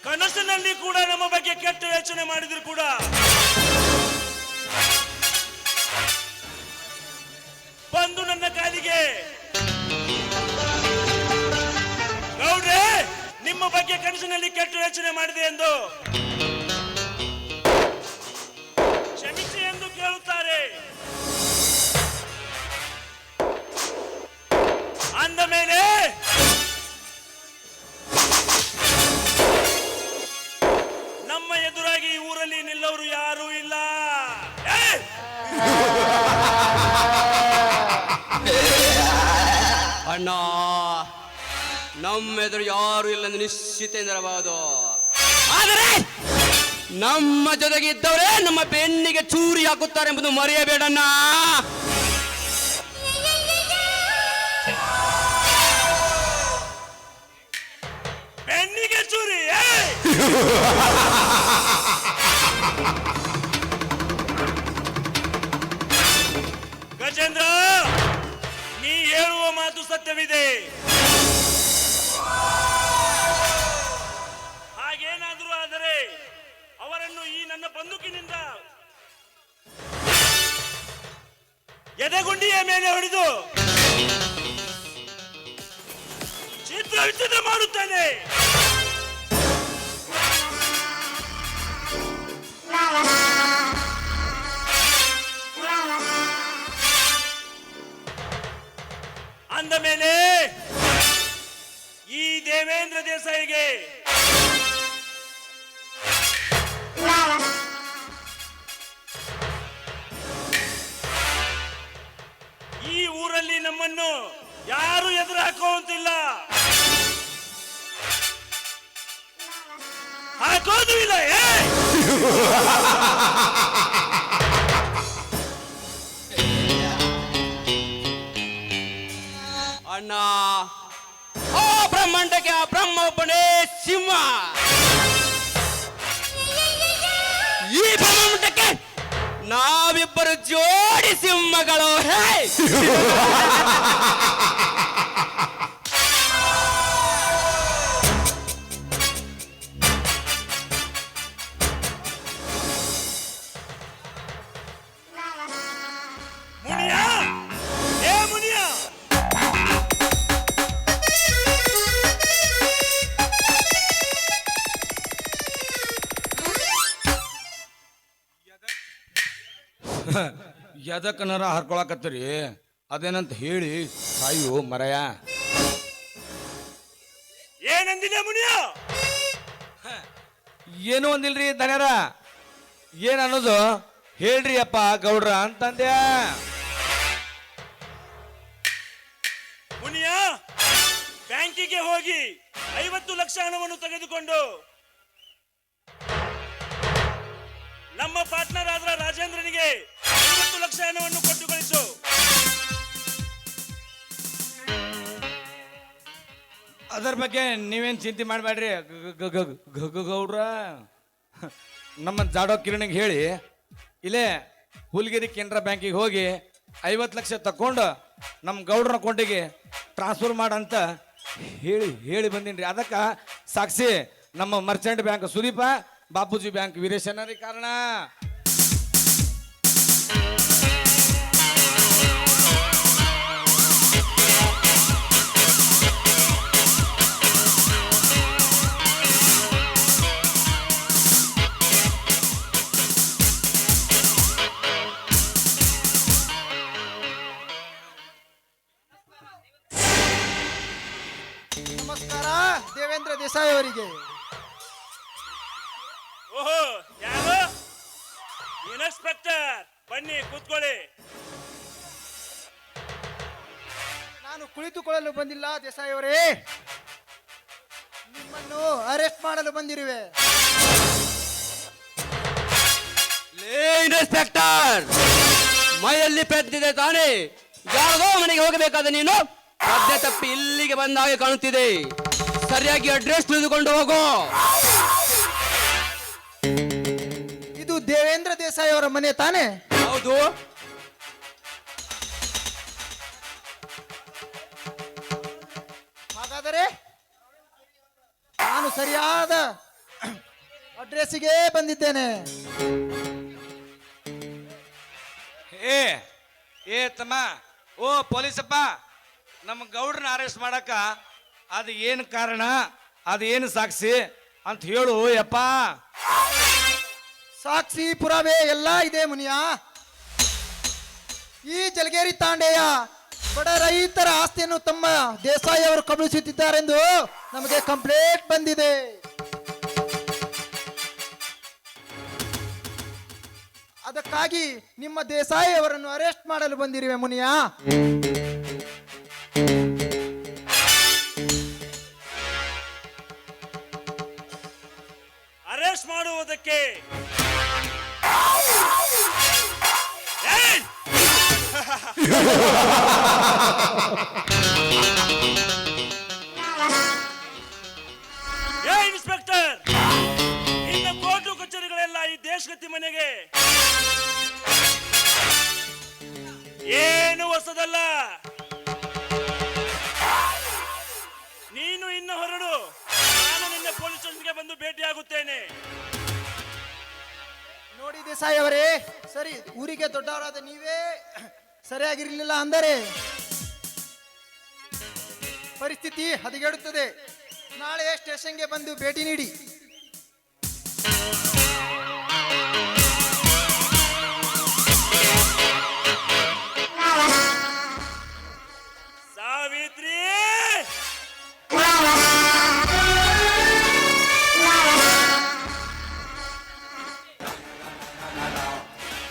ಕನಸಿನಲ್ಲಿ ಕೂಡ ನಮ್ಮ ಬಗ್ಗೆ ಕೆಟ್ಟ ಯೋಚನೆ ಮಾಡಿದ್ರು ಕೂಡ ಬಂದು ನನ್ನ ಕಾಲಿಗೆ ಗೌಡ್ರೆ ನಿಮ್ಮ ಬಗ್ಗೆ ಕನಸಿನಲ್ಲಿ ಕೆಟ್ಟ ಯೋಚನೆ ಮಾಡಿದೆ ಎಂದು ಕ್ಷಮಿಸಿ ಎಂದು ಕೇಳುತ್ತಾರೆ. ಅಂದ ಮೇಲೆ ನಮ್ಮ ಎದುರಾಗಿ ಈ ಊರಲ್ಲಿ ನಿಲ್ಲವರು ಯಾರೂ ಇಲ್ಲ. ಅಣ್ಣ, ನಮ್ಮ ಎದುರು ಯಾರು ಇಲ್ಲಂದು ನಿಶ್ಚಿತೇಂದ್ರಬಹುದು. ಆದರೆ ನಮ್ಮ ಜೊತೆಗೆ ಇದ್ದವರೇ ನಮ್ಮ ಬೆನ್ನಿಗೆ ಚೂರಿ ಹಾಕುತ್ತಾರೆ ಎಂಬುದು ಮರೆಯಬೇಡಣ್ಣ. ಬೆನ್ನಿಗೆ ಚೂರಿ ಗಜೇಂದ್ರ, ನೀ ಹೇಳುವ ಮಾತು ಸತ್ಯವಿದೆ. ಹಾಗೇನಾದರೂ ಆದರೆ ಅವರನ್ನು ಈ ನನ್ನ ಬಂದೂಕಿನಿಂದ ಎದೆಗುಂಡಿಯ ಮೇಲೆ ಹೊಡೆದು ಚಿತ್ರ ವಿಚಿತ್ರ ಮಾಡುತ್ತೇನೆ. ಅಂದ ಮೇಲೆ ಈ ದೇವೇಂದ್ರ ದೇಸಾಯಿಗೆ ಈ ಊರಲ್ಲಿ ನಮ್ಮನ್ನು ಯಾರು ಎದುರು ಹಾಕುವಂತಿಲ್ಲ, ಹಾಕೋದು ಇಲ್ಲ. ಅಣ್ಣ, ಆ ಬ್ರಹ್ಮಾಂಡಕ್ಕೆ ಆ ಬ್ರಹ್ಮ ಒಬ್ಬನೇ ಸಿಂಹ. ಈ ಬ್ರಹ್ಮಾಂಡಕ್ಕೆ ನಾವಿಬ್ಬರು ಜೋಡಿ ಸಿಂಹಗಳು. ಮುನಿಯ, ಏ ಮುನಿಯ, ಎದಕ್ಕನಾರ ಹರ್ಕೊಳಕತ್ತೀರಿ? ಅದೇನಂತ ಹೇಳಿ ಸಾಯು ಮರಯ. ಏನಂದಿಲ್ಲ ಮುನಿಯ? ಏನು ಒಂದಿಲ್ರಿ ದಣ್ಯರ, ಏನ್ ಅನ್ನೋದು ಹೇಳ್ರಿ ಅಪ್ಪ ಗೌಡ್ರ ಅಂತಂದ್ಯ. ಮುನಿಯ, ಬ್ಯಾಂಕಿಗೆ ಹೋಗಿ 50 ಲಕ್ಷ ಹಣವನ್ನು ತೆಗೆದುಕೊಂಡು ನಮ್ಮ ಪಾರ್ಟ್ನರ್ ಆದ ರಾಜೇಂದ್ರನಿಗೆ 50 ಲಕ್ಷ ಹಣವನ್ನು ಕೊಟ್ಟು ಕಳಿಸು. ಅದರ ಬಗ್ಗೆ ನೀವೇನ್ ಚಿಂತೆ ಮಾಡಬೇಡ್ರಿ ಗೌಡ್ರ. ನಮ್ಮ ಜಾಡೋ ಕಿರಣಿಗೆ ಹೇಳಿ ಇಲ್ಲೇ ಹುಲ್ಗಿರಿ ಕೆನರಾ ಬ್ಯಾಂಕಿಗೆ ಹೋಗಿ 50 ಲಕ್ಷ ತಕೊಂಡು ನಮ್ಮ ಗೌಡ್ರ ಅಕೌಂಟಿಗೆ ಟ್ರಾನ್ಸ್ಫರ್ ಮಾಡಂತ ಹೇಳಿ ಬಂದೀನಿ. ಅದಕ್ಕೆ ಸಾಕ್ಷಿ ನಮ್ಮ ಮರ್ಚೆಂಟ್ ಬ್ಯಾಂಕ್ ಸುದೀಪ, ಬಾಪೂಜಿ ಬ್ಯಾಂಕ್ ವೀರೇಶನರಿ ಕಾರಣ. ನಮಸ್ಕಾರ ದೇವೇಂದ್ರ ದೇಸಾಯಿ ಅವರಿಗೆ. ಓಹೋ, ಯಾರು? ಇನ್ಸ್ಪೆಕ್ಟರ್, ಬನ್ನಿ ಕೂತ್ಕೊಳ್ಳಿ. ನಾನು ಕುಳಿತುಕೊಳ್ಳಲು ಬಂದಿಲ್ಲ ದೇಸಾಯಿ ಅವರೇ, ನಿಮ್ಮನ್ನು ಅರೆಸ್ಟ್ ಮಾಡಲು ಬಂದಿರುವೆ. ಇನ್ಸ್ಪೆಕ್ಟರ್, ಮೈಯಲ್ಲಿ ಪೆದ್ದಿದೆ ತಾನೇ? ಯಾರದೋ ಮನೆಗೆ ಹೋಗಬೇಕಾದ ನೀನು ಸದ್ಯ ತಪ್ಪಿ ಇಲ್ಲಿಗೆ ಬಂದ ಹಾಗೆ ಕಾಣುತ್ತಿದೆ. ಸರಿಯಾಗಿ ಅಡ್ರೆಸ್ ತಿಳಿದುಕೊಂಡು ಹೋಗೋ. ಇದು ದೇವೇಂದ್ರ ದೇಸಾಯಿ ಅವರ ಮನೆ ತಾನೇ? ಹೌದು. ಹಾಗಾದರೆ ನಾನು ಸರಿಯಾದ ಅಡ್ರೆಸ್ಸಿಗೆ ಬಂದಿದ್ದೇನೆ. ಏ ತಮ್ಮ, ಓ ಪೊಲೀಸಪ್ಪ, ನಮ್ಮ ಗೌಡ್ರನ್ನ ಅರೆಸ್ಟ್ ಮಾಡಕ ಅದು ಏನು ಕಾರಣ, ಅದು ಏನು ಸಾಕ್ಷಿ ಅಂತ ಹೇಳು ಯಪ್ಪ. ಸಾಕ್ಷಿ ಪುರಾವೆ ಎಲ್ಲ ಇದೆ ಮುನಿಯ. ಈ ಜಲಗೇರಿ ತಾಂಡೆಯ ಬಡ ರೈತರ ಆಸ್ತಿಯನ್ನು ತಮ್ಮ ದೇಸಾಯಿ ಅವರು ಕಬಳಿಸುತ್ತಿದ್ದಾರೆಂದು ನಮಗೆ ಕಂಪ್ಲೇಂಟ್ ಬಂದಿದೆ. ಅದಕ್ಕಾಗಿ ನಿಮ್ಮ ದೇಸಾಯಿ ಅವರನ್ನು ಅರೆಸ್ಟ್ ಮಾಡಲು ಬಂದಿರುವೆ ಮುನಿಯ. ಅರೆಸ್ಟ್ ಮಾಡುವುದಕ್ಕೆ ಇನ್ಸ್ಪೆಕ್ಟರ್, ಇನ್ನು ಕೋರ್ಟು ಕಚೇರಿಗಳೆಲ್ಲ ಈ ದೇಶಗತಿ ಮನೆಗೆ ಏನು ಹೊಸದಲ್ಲ. ನೀನು ಇನ್ನು ಹೊರಡು, ನಾನು ನಿನ್ನೆ ಪೊಲೀಸ್ ಸ್ಟೇಷನ್ಗೆ ಬಂದು ಭೇಟಿಯಾಗುತ್ತೇನೆ. ನೋಡಿ ದೇಸಾಯಿ ಅವರೇ, ಸರಿ ಊರಿಗೆ ದೊಡ್ಡವರಾದ ನೀವೇ ಸರಿಯಾಗಿರಲಿಲ್ಲ ಅಂದರೆ ಪರಿಸ್ಥಿತಿ ಹದಗೆಡುತ್ತದೆ. ನಾಳೆ ಸ್ಟೇಷನ್ಗೆ ಬಂದು ಭೇಟಿ ನೀಡಿ. ಸಾವಿತ್ರಿ,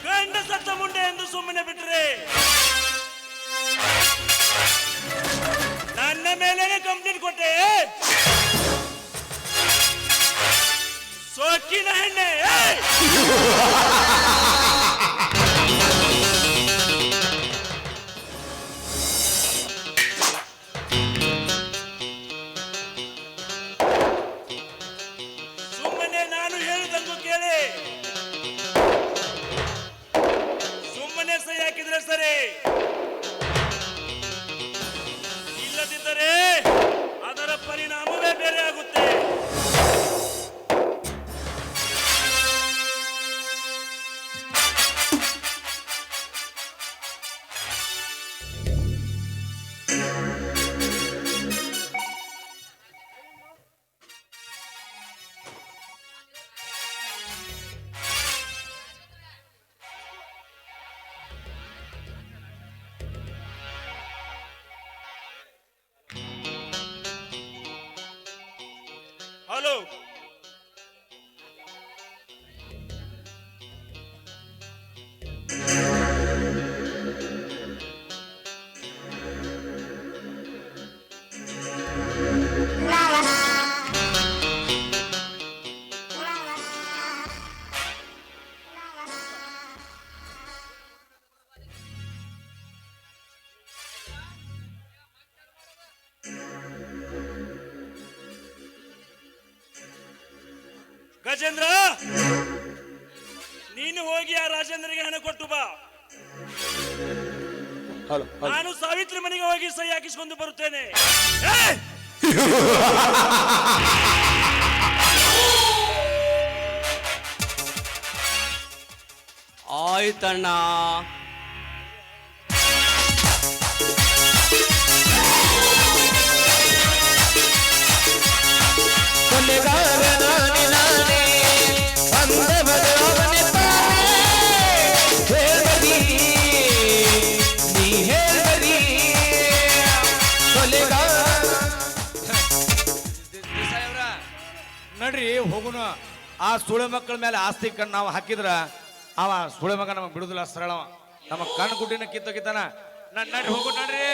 ಗಂಡ ಸತ್ತ ಮುಂಡೆ ಎಂದು ಸುಮ್ಮನೆ ಬಿಟ್ಟರೆ ನನ್ನ ಮೇಲೇನೆ ಕಂಪ್ಲೇಂಟ್ ಕೊಟ್ಟೆ. ರಾಜೇಂದ್ರ, ನೀನು ಹೋಗಿ ಆ ರಾಜೇಂದ್ರನಿಗೆ ಹಣ ಕೊಟ್ಟು ಬಾ. ನಾನು ಸಾವಿತ್ರಿ ಮನೆಗೆ ಹೋಗಿ ಸಹಿ ಹಾಕಿಸ್ಕೊಂಡು ಬರುತ್ತೇನೆ. ಆಯ್ತಣ್ಣ. ನಡ್ರಿ ಹೋಗುನು. ಆ ಸುಳೆ ಮಕ್ಕಳ ಮೇಲೆ ಆಸ್ತಿ ಕಣ್ಣು ನಾವು ಹಾಕಿದ್ರ ಅವ ಸುಳೆ ಮಗ ನಮಗ್ ಬಿಡುದಿಲ್ಲ. ಸರಳ ನಮ್ಮ ಕಣ್ಣು ಗುಡ್ಡಿನ ಕಿತ್ತೋಗಿತಾನ. ನಡ್ರಿ ಹೋಗು ನಡ್ರಿ.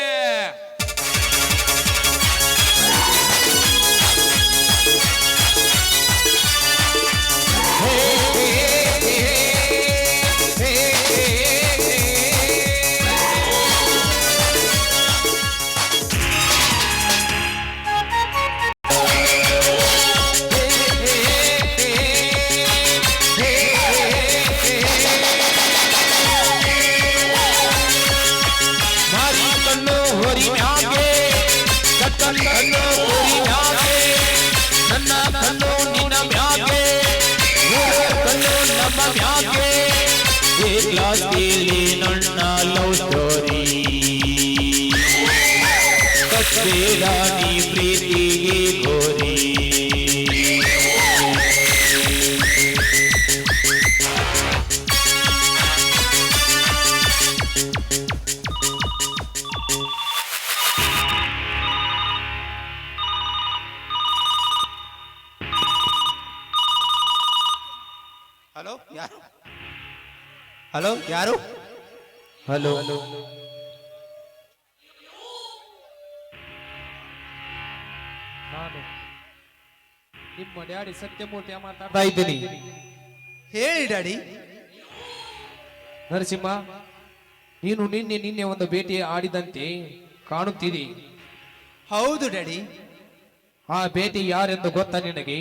ಪ್ರೀತಿಗೆ ಗೋರಿ ಹಲೋ ಯಾರು? ಹಲೋ ಯಾರು? ಹಲೋ ನಾನು ನಿಮ್ಮ ಡ್ಯಾಡಿ ಸತ್ಯಮೂರ್ತಿ ಮಾತಾಡ್ತಾ ಇದ್ದೀನಿ. ಹೇಳಿ ಡ್ಯಾಡಿ. ನರಸಿಂಹ, ನೀನು ನಿನ್ನೆ ಒಂದು ಭೇಟಿ ಆಡಿದಂತೆ ಕಾಣುತ್ತೀರಿ. ಹೌದು ಡ್ಯಾಡಿ. ಆ ಭೇಟಿ ಯಾರೆಂದು ಗೊತ್ತಾ ನಿನಗೆ?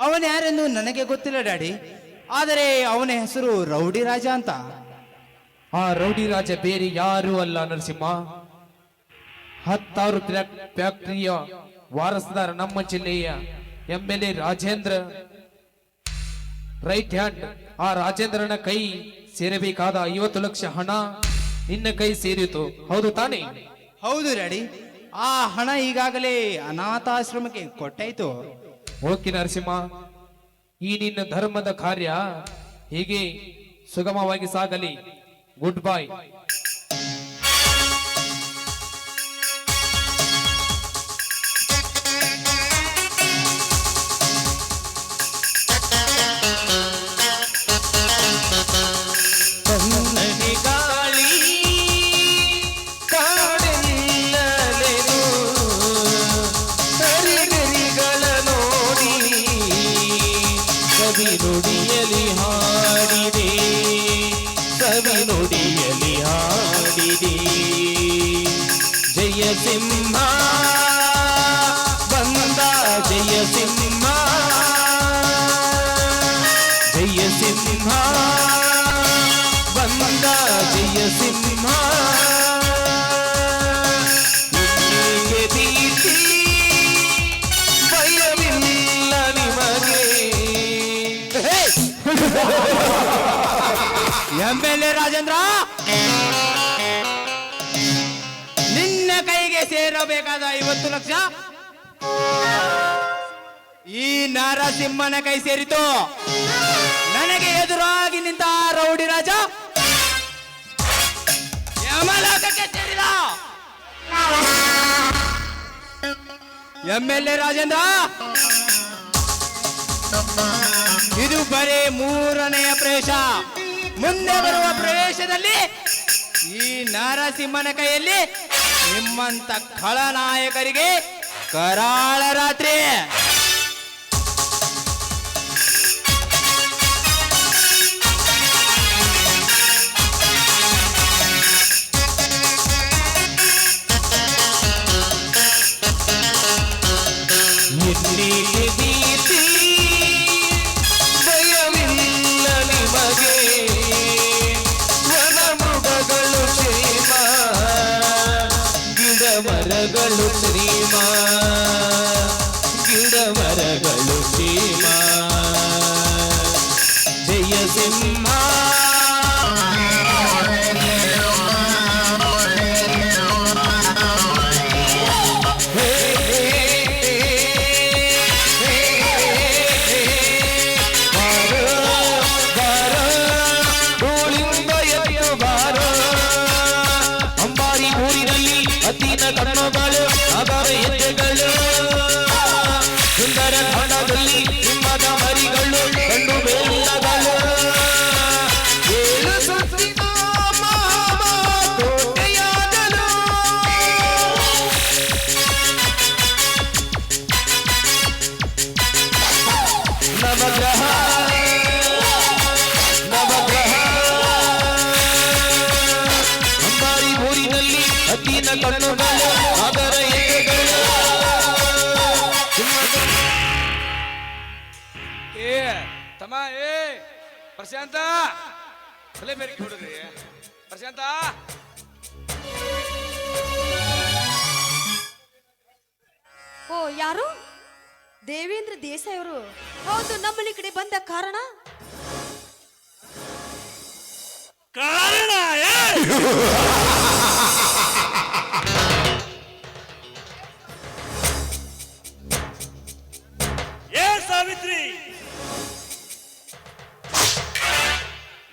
ಅವನ ಯಾರೆಂದು ನನಗೆ ಗೊತ್ತಿಲ್ಲ ಡ್ಯಾಡಿ, ಆದರೆ ಅವನ ಹೆಸರು ರೌಡಿ ರಾಜ ಅಂತ. ಆ ರೌಡಿ ರಾಜ ಬೇರೆ ಯಾರು ಅಲ್ಲ ನರಸಿಂಹ, 10 ಫ್ಯಾಕ್ಟರಿಯ ವಾರಸದಾರ ನಮ್ಮ ಜಿಲ್ಲೆಯ MLA ರಾಜೇಂದ್ರ ರೈಟ್ ಹ್ಯಾಂಡ್. ಆ ರಾಜೇಂದ್ರನ ಕೈ ಸೇರಬೇಕಾದ 50 ಲಕ್ಷ ಹಣ ನಿನ್ನ ಕೈ ಸೇರಿತು, ಹೌದು ತಾನೇ? ಹೌದು ಡ್ಯಾಡಿ. ಆ ಹಣ ಈಗಾಗಲೇ ಅನಾಥಾಶ್ರಮಕ್ಕೆ ಕೊಟ್ಟಾಯ್ತು. ಓಕೆ ನರಸಿಂಹ, ಈ ನಿನ್ನ ಧರ್ಮದ ಕಾರ್ಯ ಹೀಗೆ ಸುಗಮವಾಗಿ ಸಾಗಲಿ. Good bye. ನುಡಿಯಲಿ ಹಾಡಿದೆ, ಕವಿ ನುಡಿಯಲಿ ಹಾಡಿದೆ. ಜಯ ಸಿಂಹ ಬಂದ, ಜಯ ಸಿಂಹ, ಜಯ ಸಿಂಹ ಬಂದ, ಜಯ ಸಿಂಹ. ನಿಮಗೆ ಭೀತಿ ಭಯವಿಲ್ಲ ನಿಮಗೆ. MLA ರಾಜೇಂದ್ರ, ನಿನ್ನ ಕೈಗೆ ಸೇರಬೇಕಾದ 50 ಲಕ್ಷ ಈ ನರಸಿಂಹನ ಕೈ ಸೇರಿತು. ನನಗೆ ಎದುರಾಗಿ ನಿಂತ ರೌಡಿ ರಾಜ ಯಮಲೋಕಕ್ಕೆ ಸೇರಿದ. MLA ರಾಜೇಂದ್ರ, ಇದು ಬರೀ 3ನೆಯ ಪ್ರವೇಶ. ಮುಂದೆ ಬರುವ ಪ್ರವೇಶದಲ್ಲಿ ಈ ನರಸಿಂಹನ ಕೈಯಲ್ಲಿ ನಿಮ್ಮಂತ ಖಳನಾಯಕರಿಗೆ ಕರಾಳ ರಾತ್ರಿ. ಮರಗಳು ಶ್ರೀಮ ಗಿಡ ಮರಗಳು ಶ್ರೀಮ ಜಯ ಸಿಂಹ ಕಣ್ಣುಗಳು ಅದರ ಹೆಜ್ಜೆಗಳು ಸುಂದರ ಧಾಣದಲ್ಲಿ ಸಿಂಹದ ಮರಿಗಳು ಗಂಡು ಬೆಲ್ಲಗಳು ಏಳು ಸುತ್ತಿನ ಕೋಟೆಯಾದನು ನವಗ್ರಹ ಅಂಬಾರಿ ಊರಿನಲ್ಲಿ ಹದ್ದಿನ ಕಣ್ಣುಗಳು ಅದರ ಎದೆಗಳು ಏ ತಮ್ಮ ಏ ಪ್ರಶಾಂತ ತಲೆ ಬೇರೆ ಹುಡುಗ್ರಿ ಪ್ರಶಾಂತ ಓ ಯಾರು ದೇವೇಂದ್ರ ದೇಸಾಯಿ ಅವರು? ಹೌದು, ನಮ್ಮನೆ ಕಡೆ ಬಂದ ಕಾರಣ ಕಾರಣ ಏ ಸಾವಿತ್ರಿ,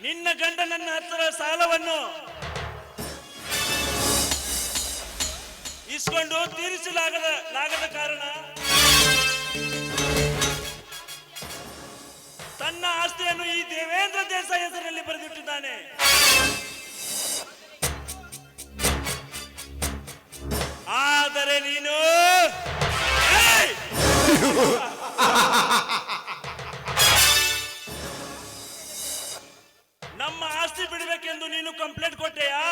ನಿನ್ನ ಗಂಡ ನನ್ನ ಹತ್ತಿರ ಸಾಲವನ್ನು ಇಸ್ಕೊಂಡು ತೀರಿಸಲಾಗದ ಕಾರಣ ತನ್ನ ಆಸ್ತಿಯನ್ನು ಈ ದೇವೇಂದ್ರ ದೇಸಾಯಿ ಹೆಸರಿನಲ್ಲಿ ಬರೆದಿಟ್ಟಿದ್ದಾನೆ. ಆದರೆ ನೀನು ನಮ್ಮ ಆಸ್ತಿ ಬಿಡಬೇಕೆಂದು ನೀನು ಕಂಪ್ಲೇಂಟ್ ಕೊಟ್ಟೆಯಾ?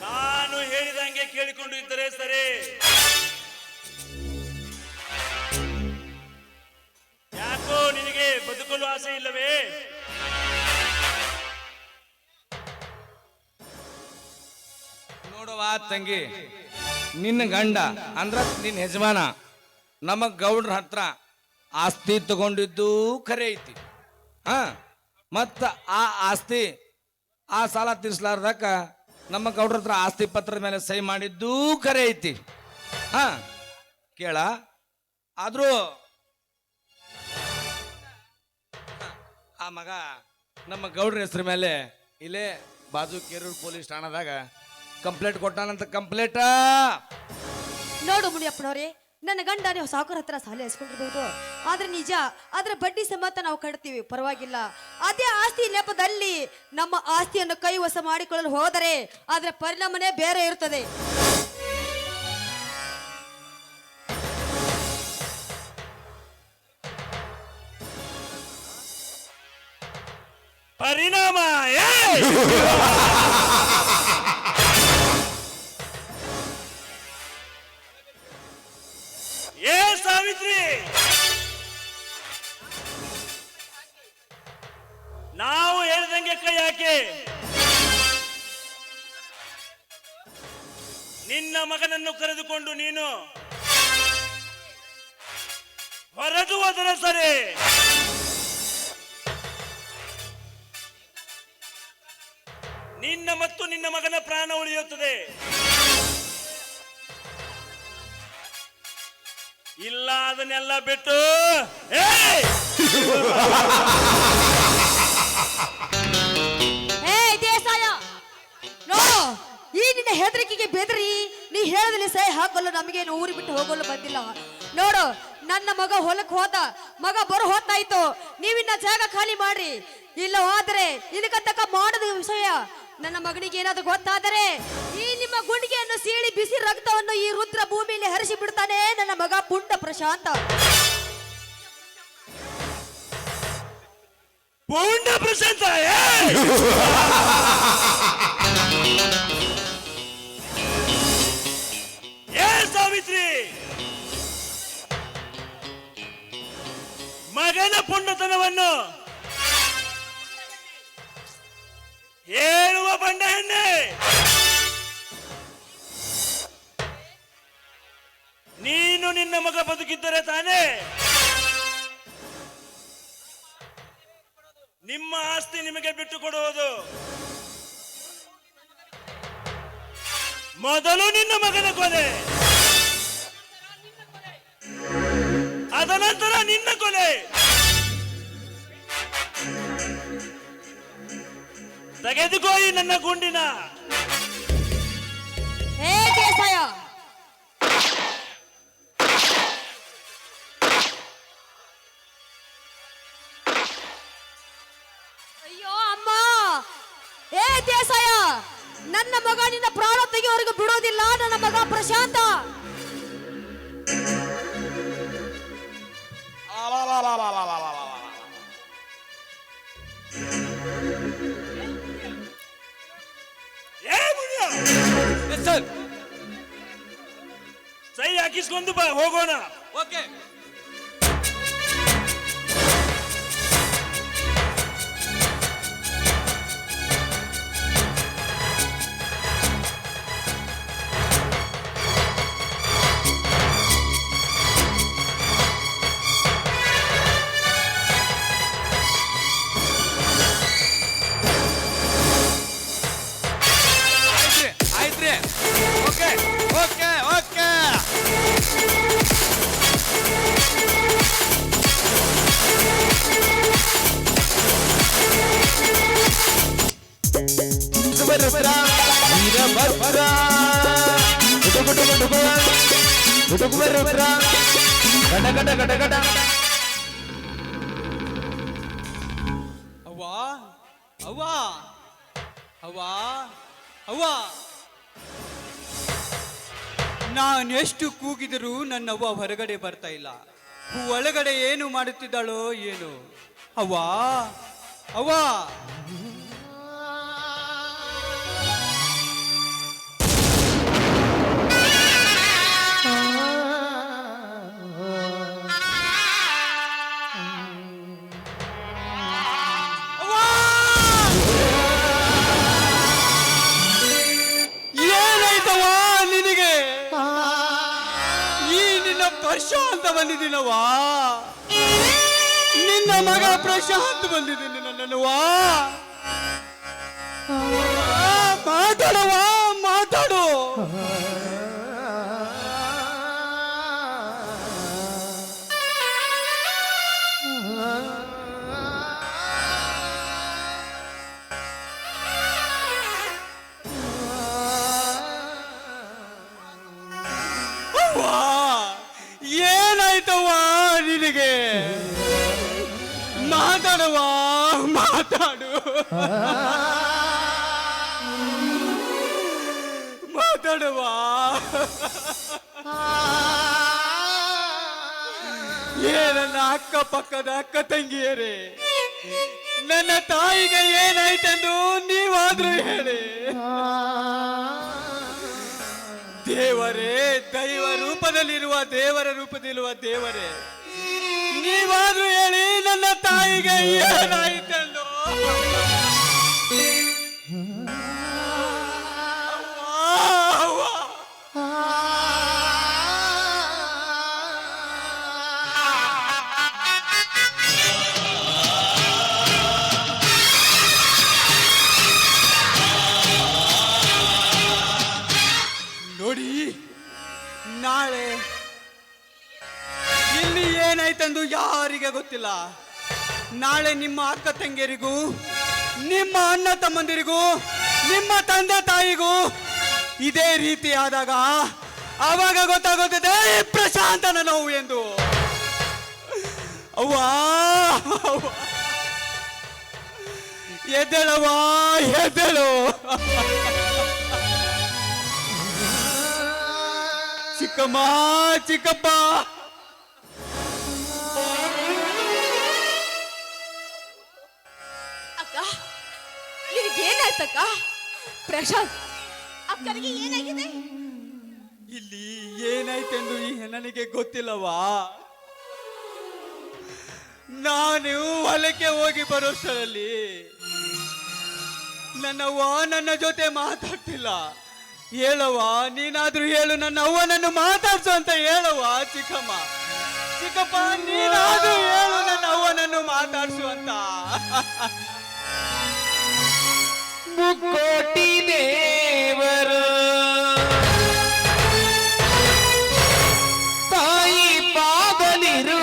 ನಾನು ಹೇಳಿದಂಗೆ ಕೇಳಿಕೊಂಡು ಇದ್ದರೆ ಸರಿ. ಯಾಕೋ ನಿನಗೆ ಬದುಕಲು ಆಸೆ ಇಲ್ಲವೇ? ನೋಡುವ ತಂಗಿ, ನಿನ್ನ ಗಂಡ ಅಂದ್ರ ನಿನ್ನ ಯಜಮಾನ ನಮ್ಮ ಗೌಡ್ರ ಹತ್ರ ಆಸ್ತಿ ತಗೊಂಡಿದ್ದು ಖರೆ ಐತಿ. ಮತ್ತ ಆ ಆಸ್ತಿ ಆ ಸಾಲ ತೀರ್ಸ್ಲಾರ್ದಕ್ಕ ನಮ್ಮ ಗೌಡ್ರ ಹತ್ರ ಆಸ್ತಿ ಪತ್ರದ ಮೇಲೆ ಸಹಿ ಮಾಡಿದ್ದೂ ಖರೆ ಐತಿ. ಕೇಳ ಆದ್ರೂ ಆ ಮಗ ನಮ್ಮ ಗೌಡ್ರ ಹೆಸರು ಮೇಲೆ ಇಲ್ಲೇ ಬಾಜು ಕೇರೂರು ಪೊಲೀಸ್ ಠಾಣದಾಗ ಕಂಪ್ಲೇಂಟ್ ಕೊಟ್ಟಾನಂತ. ಕಂಪ್ಲೇಂಟ ನೋಡು ಮುನಿಯಪ್ಪನವ್ರೆ, ನನ್ನ ಗಂಡ ನೀವು ಸಾವುಕಾರ ಹತ್ರ ಸಾಲ ಇಸ್ಕೊಂಡಿರ್ಬೋದು, ಆದ್ರೆ ನಿಜ ಅದರ ಬಡ್ಡಿ ಸಮೇತ ನಾವು ಕಟ್ತೀವಿ, ಪರವಾಗಿಲ್ಲ. ಅದೇ ಆಸ್ತಿ ನೆಪದಲ್ಲಿ ನಮ್ಮ ಆಸ್ತಿಯನ್ನು ಕೈವಶ ಮಾಡಿಕೊಳ್ಳಲು ಹೋದರೆ ಅದರ ಪರಿಣಾಮನೇ ಬೇರೆ ಇರುತ್ತದೆ. ಪರಿಣಾಮ ಏ ಸಾವಿತ್ರಿ, ನಾವು ಹೇಳ್ದಂಗೆ ಕೈ ಹಾಕಿ ನಿನ್ನ ಮಗನನ್ನು ಕರೆದುಕೊಂಡು ನೀನು ಹೊರಟು ಹೋದರೆ ಸರಿ. ನಿನ್ನ ಮತ್ತು ನಿನ್ನ ಮಗನ ಪ್ರಾಣ ಉಳಿಯುತ್ತದೆ. ಇಲ್ಲ ಅದನ್ನೆಲ್ಲ ಬಿಟ್ಟು ದೇಸಾಯ ನೋಡು, ಈ ನಿನ್ನ ಹೆದರಿಕೆಗೆ ಬೆದರಿ ನೀ ಹೇಳದಲ್ಲಿ ಸಹಿ ಹಾಕಲು ನಮಗೇನು ಊರಿ ಬಿಟ್ಟು ಹೋಗಲು ಬಂದಿಲ್ಲ. ನೋಡು, ನನ್ನ ಮಗ ಹೊಲಕ್ಕೆ ಹೋದ, ಮಗ ಬರೋ ಹೊತ್ತಾಯ್ತು, ನೀವಿನ್ನ ಜಾಗ ಖಾಲಿ ಮಾಡ್ರಿ. ಇಲ್ಲವಾದರೆ ಇದಕ್ಕ ತಕ್ಕ ಮಾಡದ ವಿಷಯ ನನ್ನ ಮಗನಿಗೆ ಏನಾದ್ರು ಗೊತ್ತಾದರೆ ಈ ನಿಮ್ಮ ಗುಂಡಿಗೆಯನ್ನು ಸೀಳಿ ಬಿಸಿ ರಕ್ತವನ್ನು ಈ ರುದ್ರ ಭೂಮಿಯಲ್ಲಿ ಹರಿಸಿ ಬಿಡ್ತಾನೆ ನನ್ನ ಮಗ ಪುಂಡ ಪ್ರಶಾಂತ. ಪುಂಡ ಪ್ರಶಾಂತ ಏ ಸಾವಿತ್ರಿ, ಮಗನ ಪುಂಡತನವನ್ನು ಹೇಳುವ ಬಂಡ ಹೆಣ್ಣೆ, ನೀನು ನಿನ್ನ ಮಗ ಬದುಕಿದ್ದರೆ ತಾನೇ ನಿಮ್ಮ ಆಸ್ತಿ ನಿಮಗೆ ಬಿಟ್ಟು ಕೊಡುವುದು. ಮೊದಲು ನಿನ್ನ ಮಗನ ಕೊಲೆ, ಅದನಂತರ ನಿನ್ನ ಕೊಲೆ. ತೆಗೆದುಕೋ ಈ ನನ್ನ ಗುಂಡಿನ. ಹೇ ದೇಸಾಯ, ಅಯ್ಯೋ ಅಮ್ಮ, ಹೇ ದೇಸಾಯ, ನನ್ನ ಮಗ ನಿನ್ನ ಪ್ರಾಣ ತೆಗೆಯೋವರೆಗೂ ಬಿಡೋದಿಲ್ಲ. ನನ್ನ ಮಗ ಪ್ರಶಾಂತ. ಏ ಮುನಿಯ, ಸೈ ಹಾಕಿಸ್ಕೊಂಡು ಬಾ, ಹೋಗೋಣ. ಓಕೆ. ಆಯ್ತ್ರಿ. Okay okay okay. ಅವ್ವಾ ಅವ್ವಾ ಅವ್ವಾ ಅವ್ವಾ, ನಾನೆಷ್ಟು ಕೂಗಿದರೂ ನನ್ನವ್ವ ಹೊರಗಡೆ ಬರ್ತಾ ಇಲ್ಲ. ಒಳಗಡೆ ಏನು ಮಾಡುತ್ತಿದ್ದಾಳೋ ಏನು. ಅವ್ವಾ ಅವ್ವಾ, ಏನಾಯ್ತವ್ವ ನಿನಗೆ? ಈ ನಿನ್ನ ಪ್ರಶಾಂತ ಬಂದಿದ್ದೀನವ್ವ, ನಿನ್ನ ಮಗ ಪ್ರಶಾಂತ್ ಬಂದಿದ್ದೀನಿ ನನ್ನವ್ವ. ಮಾತಾಡವ್ವ, ಮಾತಾಡು. ಏನಾಯ್ತವ್ವ ನಿನಗೆ? ಮಾತಾಡುವ, ಮಾತಾಡು. ಮಾತಾಡುವ. ನನ್ನ ಅಕ್ಕಪಕ್ಕದ ಅಕ್ಕ ತಂಗಿಯರೇ, ನನ್ನ ತಾಯಿಗೆ ಏನಾಯ್ತೆಂದು ನೀವಾದ್ರೂ ಹೇಳಿ. ದೇವರೇ, ದೈವ ರೂಪದಲ್ಲಿರುವ ದೇವರ ರೂಪದಲ್ಲಿರುವ ದೇವರೇ, ನೀವಾದ್ರೂ ಹೇಳಿ ನನ್ನ ತಾಯಿಗೆ ಏನಾಯ್ತೆಂದು. ನೋಡಿ, ನಾಳೆ ಇಲ್ಲಿ ಏನಾಯ್ತೆಂದು ಯಾರಿಗೆ ಗೊತ್ತಿಲ್ಲ. ನಾಳೆ ನಿಮ್ಮ ಅಕ್ಕ ತಂಗಿಯರಿಗೂ, ನಿಮ್ಮ ಅಣ್ಣ ತಮ್ಮಂದಿರಿಗೂ, ನಿಮ್ಮ ತಂದೆ ತಾಯಿಗೂ ಇದೇ ರೀತಿ ಆದಾಗ ಅವಾಗ ಗೊತ್ತಾಗುತ್ತದೆ ಪ್ರಶಾಂತನ ನೋವು ಎಂದು. ಅವ್ವಾ, ಎದ್ದೇಳವ್ವಾ, ಎದ್ದೇಳು. ಚಿಕ್ಕಮ್ಮ, ಚಿಕ್ಕಪ್ಪ, ಅಕ್ಕ, ನಿನಗೇನಾಯ್ತಕ್ಕ? ಪ್ರಶಾಂತ್, ಅಕ್ಕನಿಗೆ ಏನಾಗಿದೆ? ಇಲ್ಲಿ ಏನಾಯ್ತೆಂದು ನನಗೆ ಗೊತ್ತಿಲ್ಲವಾ. ನಾನು ಹೊಲಕ್ಕೆ ಹೋಗಿ ಬರೋಷ್ಟರಲ್ಲಿ ನನ್ನವ್ವ ನನ್ನ ಜೊತೆ ಮಾತಾಡ್ತಿಲ್ಲ. ಹೇಳವ್ವ, ನೀನಾದ್ರೂ ಹೇಳು, ನನ್ನ ಅವ್ವನನ್ನು ಮಾತಾಡ್ಸು ಅಂತ ಹೇಳವ್ವ. ಚಿಕ್ಕಮ್ಮ, ಚಿಕ್ಕಪ್ಪ, ನೀನಾದ್ರೂ ಹೇಳು, ನನ್ನ ಅವ್ವನನ್ನು ಮಾತಾಡ್ಸು ಅಂತ. ಮುಕ್ಕೋಟಿ ದೇವರು ತಾಯಿ ಪಾದಲಿರುವರು,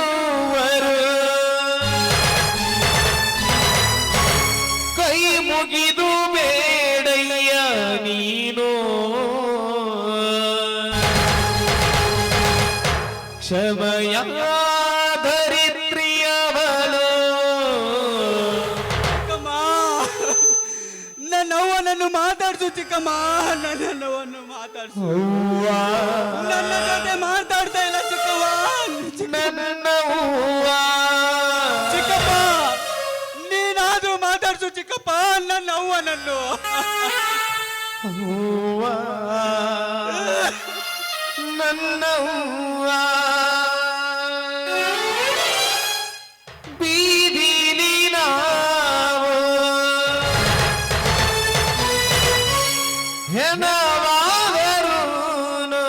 ಕೈ ಮುಗಿದು ಬೇಡಯ್ಯ ನೀನು ಕ್ಷಮಯ ಧರಿತ್ರಿಯವಳು. ಚಿಕ್ಕಮ್ಮ, ನನ್ನ ಅವ್ವನನ್ನು ಮಾತಾಡ್ಸು ಚಿಕ್ಕಮ್ಮ, ನನ್ನವನ್ನು ಮಾತಾಡ್ಸು. ನನ್ನ ಜೊತೆ ಮಾತಾಡ್ತಾ ಇಲ್ಲ ಚಿಕ್ಕವ್ವ. ನನ್ನ ಹೂವ ಚಿಕ್ಕಪ್ಪ, ನೀನಾದ್ರೂ ಮಾತಾಡ್ಸು ಚಿಕ್ಕಪ್ಪ ನನ್ನ ಅವ್ವನನ್ನು. ಹೂವ ನನ್ನ ಹೂವ ಬೀದಿಲಿ ನಾವು ಹೆಣವಾದರೂನು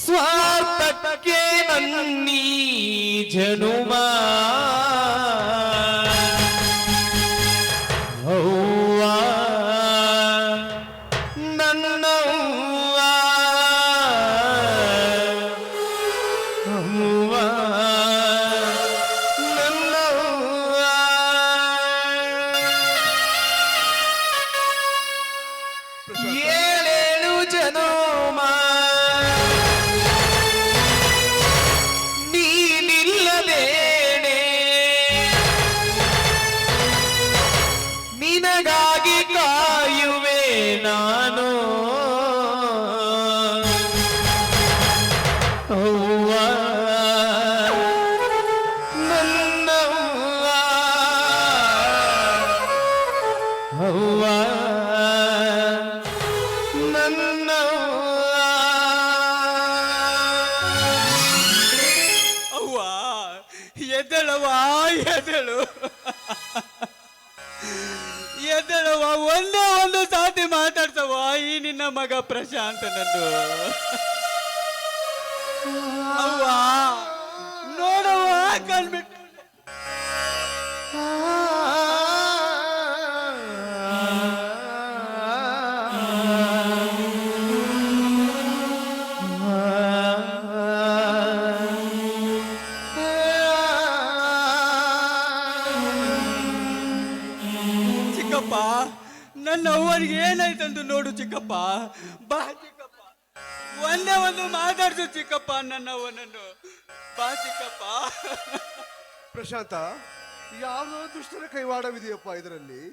ಸ್ವಾರ್ಥಕ್ಕೆ ನನ್ನೀ ಜನುಮ ಅವ್ವ ನನ್ನ ಅವ್ವ ಅವ್ವ ನನ್ನ ಅವ್ವ. ಏಳೇಳು ಜನುಮ ನೀನಿಲ್ಲದೇನೆ ನಿನಗಾಗಿ ಕಾಯುವೆ ನಾನು ಅವ್ವ ನನ್ನವ್ವ ಅವ್ವ ಅವ್ವ, ಎದ್ದೇಳವ್ವ, ಎದ್ದೇಳು, ಎದ್ದೇಳವ್ವ. ಒಂದೇ ಒಂದು ಸಾತಿ ಮಾತಾಡ್ಸವ್ವ ಈ ನಿನ್ನ ಮಗ ಪ್ರಶಾಂತನನ್ನು. ಅವ್ವ, ನೋಡವ್ವ ಕಣ್ಬಿಟ್ಟು. ಚಿಕ್ಕಪ್ಪ, ನನ್ನ ಅವ್ವನಿಗೆ ಏನಾಯ್ತಂದು ನೋಡು ಚಿಕ್ಕಪ್ಪ. ಬಾ ಚಿಕ್ಕಪ್ಪ, ಒಂದೇ ಒಂದು ಮಾತಾಡ್ಸು ಚಿಕ್ಕಪ್ಪ ನನ್ನ ಅವ್ವನನ್ನು. ಬಾ ಚಿಕ್ಕಪ್ಪ. ಪ್ರಶಾಂತ, ಯಾವುದೋ ದುಷ್ಟರ ಕೈವಾಡವಿದೆಯಪ್ಪ ಇದರಲ್ಲಿ.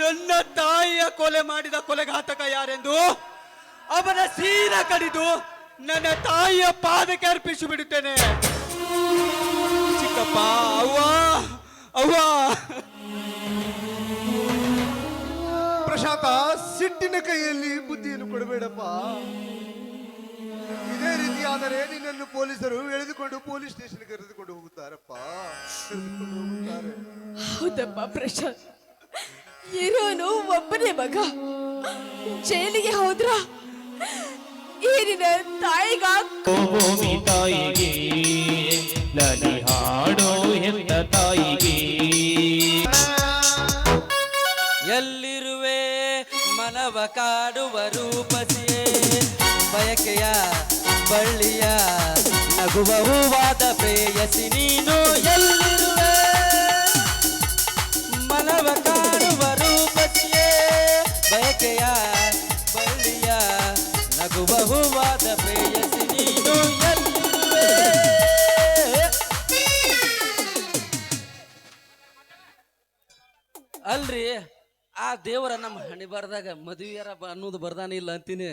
ನನ್ನ ತಾಯಿಯ ಕೊಲೆ ಮಾಡಿದ ಕೊಲೆಘಾತಕ ಯಾರೆಂದು ಅವನ ಸೀನ ಕಡಿದು ನನ್ನ ತಾಯಿಯ ಪಾದಕ್ಕೆ ಅರ್ಪಿಸಿ ಬಿಡುತ್ತೇನೆ. ಚಿಕ್ಕಪ್ಪ, ಅವ್ವ, ಅವ್ವ. ಪ್ರಶಾಂತ, ಸಿಟ್ಟಿನ ಕೈಯಲ್ಲಿ ಬುದ್ಧಿಯನ್ನು ಕೊಡಬೇಡಪ್ಪ. ಇದೇ ರೀತಿ ಆದರೆ ನಿನ್ನನ್ನು ಪೊಲೀಸರು ಎಳೆದುಕೊಂಡು ಪೊಲೀಸ್ ಸ್ಟೇಷನ್ಗೆ ಕರೆದುಕೊಂಡು ಹೋಗುತ್ತಾರಪ್ಪ, ಕರೆದುಕೊಂಡು ಹೋಗುತ್ತಾರೆ. ಹೌದಪ್ಪ ಪ್ರಶಾಂತ್, ಇರೋನು ಒಬ್ಬನೇ ಮಗ, ಜೈಲಿಗೆ ಹೋದ್ರ ಏನಿನ ತಾಯಿಗ ಭೂಮಿ ತಾಯಿಗೆ ಲಲಿ ಹಾಡೋ ಹೆತ್ತ ತಾಯಿಗೆ. ಎಲ್ಲಿರುವೆ ಮನವ ಕಾಡುವ ರೂಪಸಿಯೇ, ಬಯಕೆಯ ಬಳ್ಳಿಯ ನಗುವ ಹೂವಾದ ಪ್ರೇಯಸಿ ನೀನು. ಎಲ್ಲಿರುವೆ ಮನವ ಕಾಡುವ ರೂಪಸಿಯೇ, ಬಯಕೆಯ ಬಳ್ಳಿಯ ನಗುವ ಹೂವಾದ ಪ್ರೇಯಸಿ ನೀನು. ಎಲ್ಲಿರುವೆ. ಅಲ್ರಿ, ಆ ದೇವರ ನಮ್ಮ ಹಣಿ ಬರ್ದಾಗ ಮದುವೆಯರ ಅನ್ನೋದು ಬರ್ದಾನ ಇಲ್ಲ ಅಂತೀನಿ.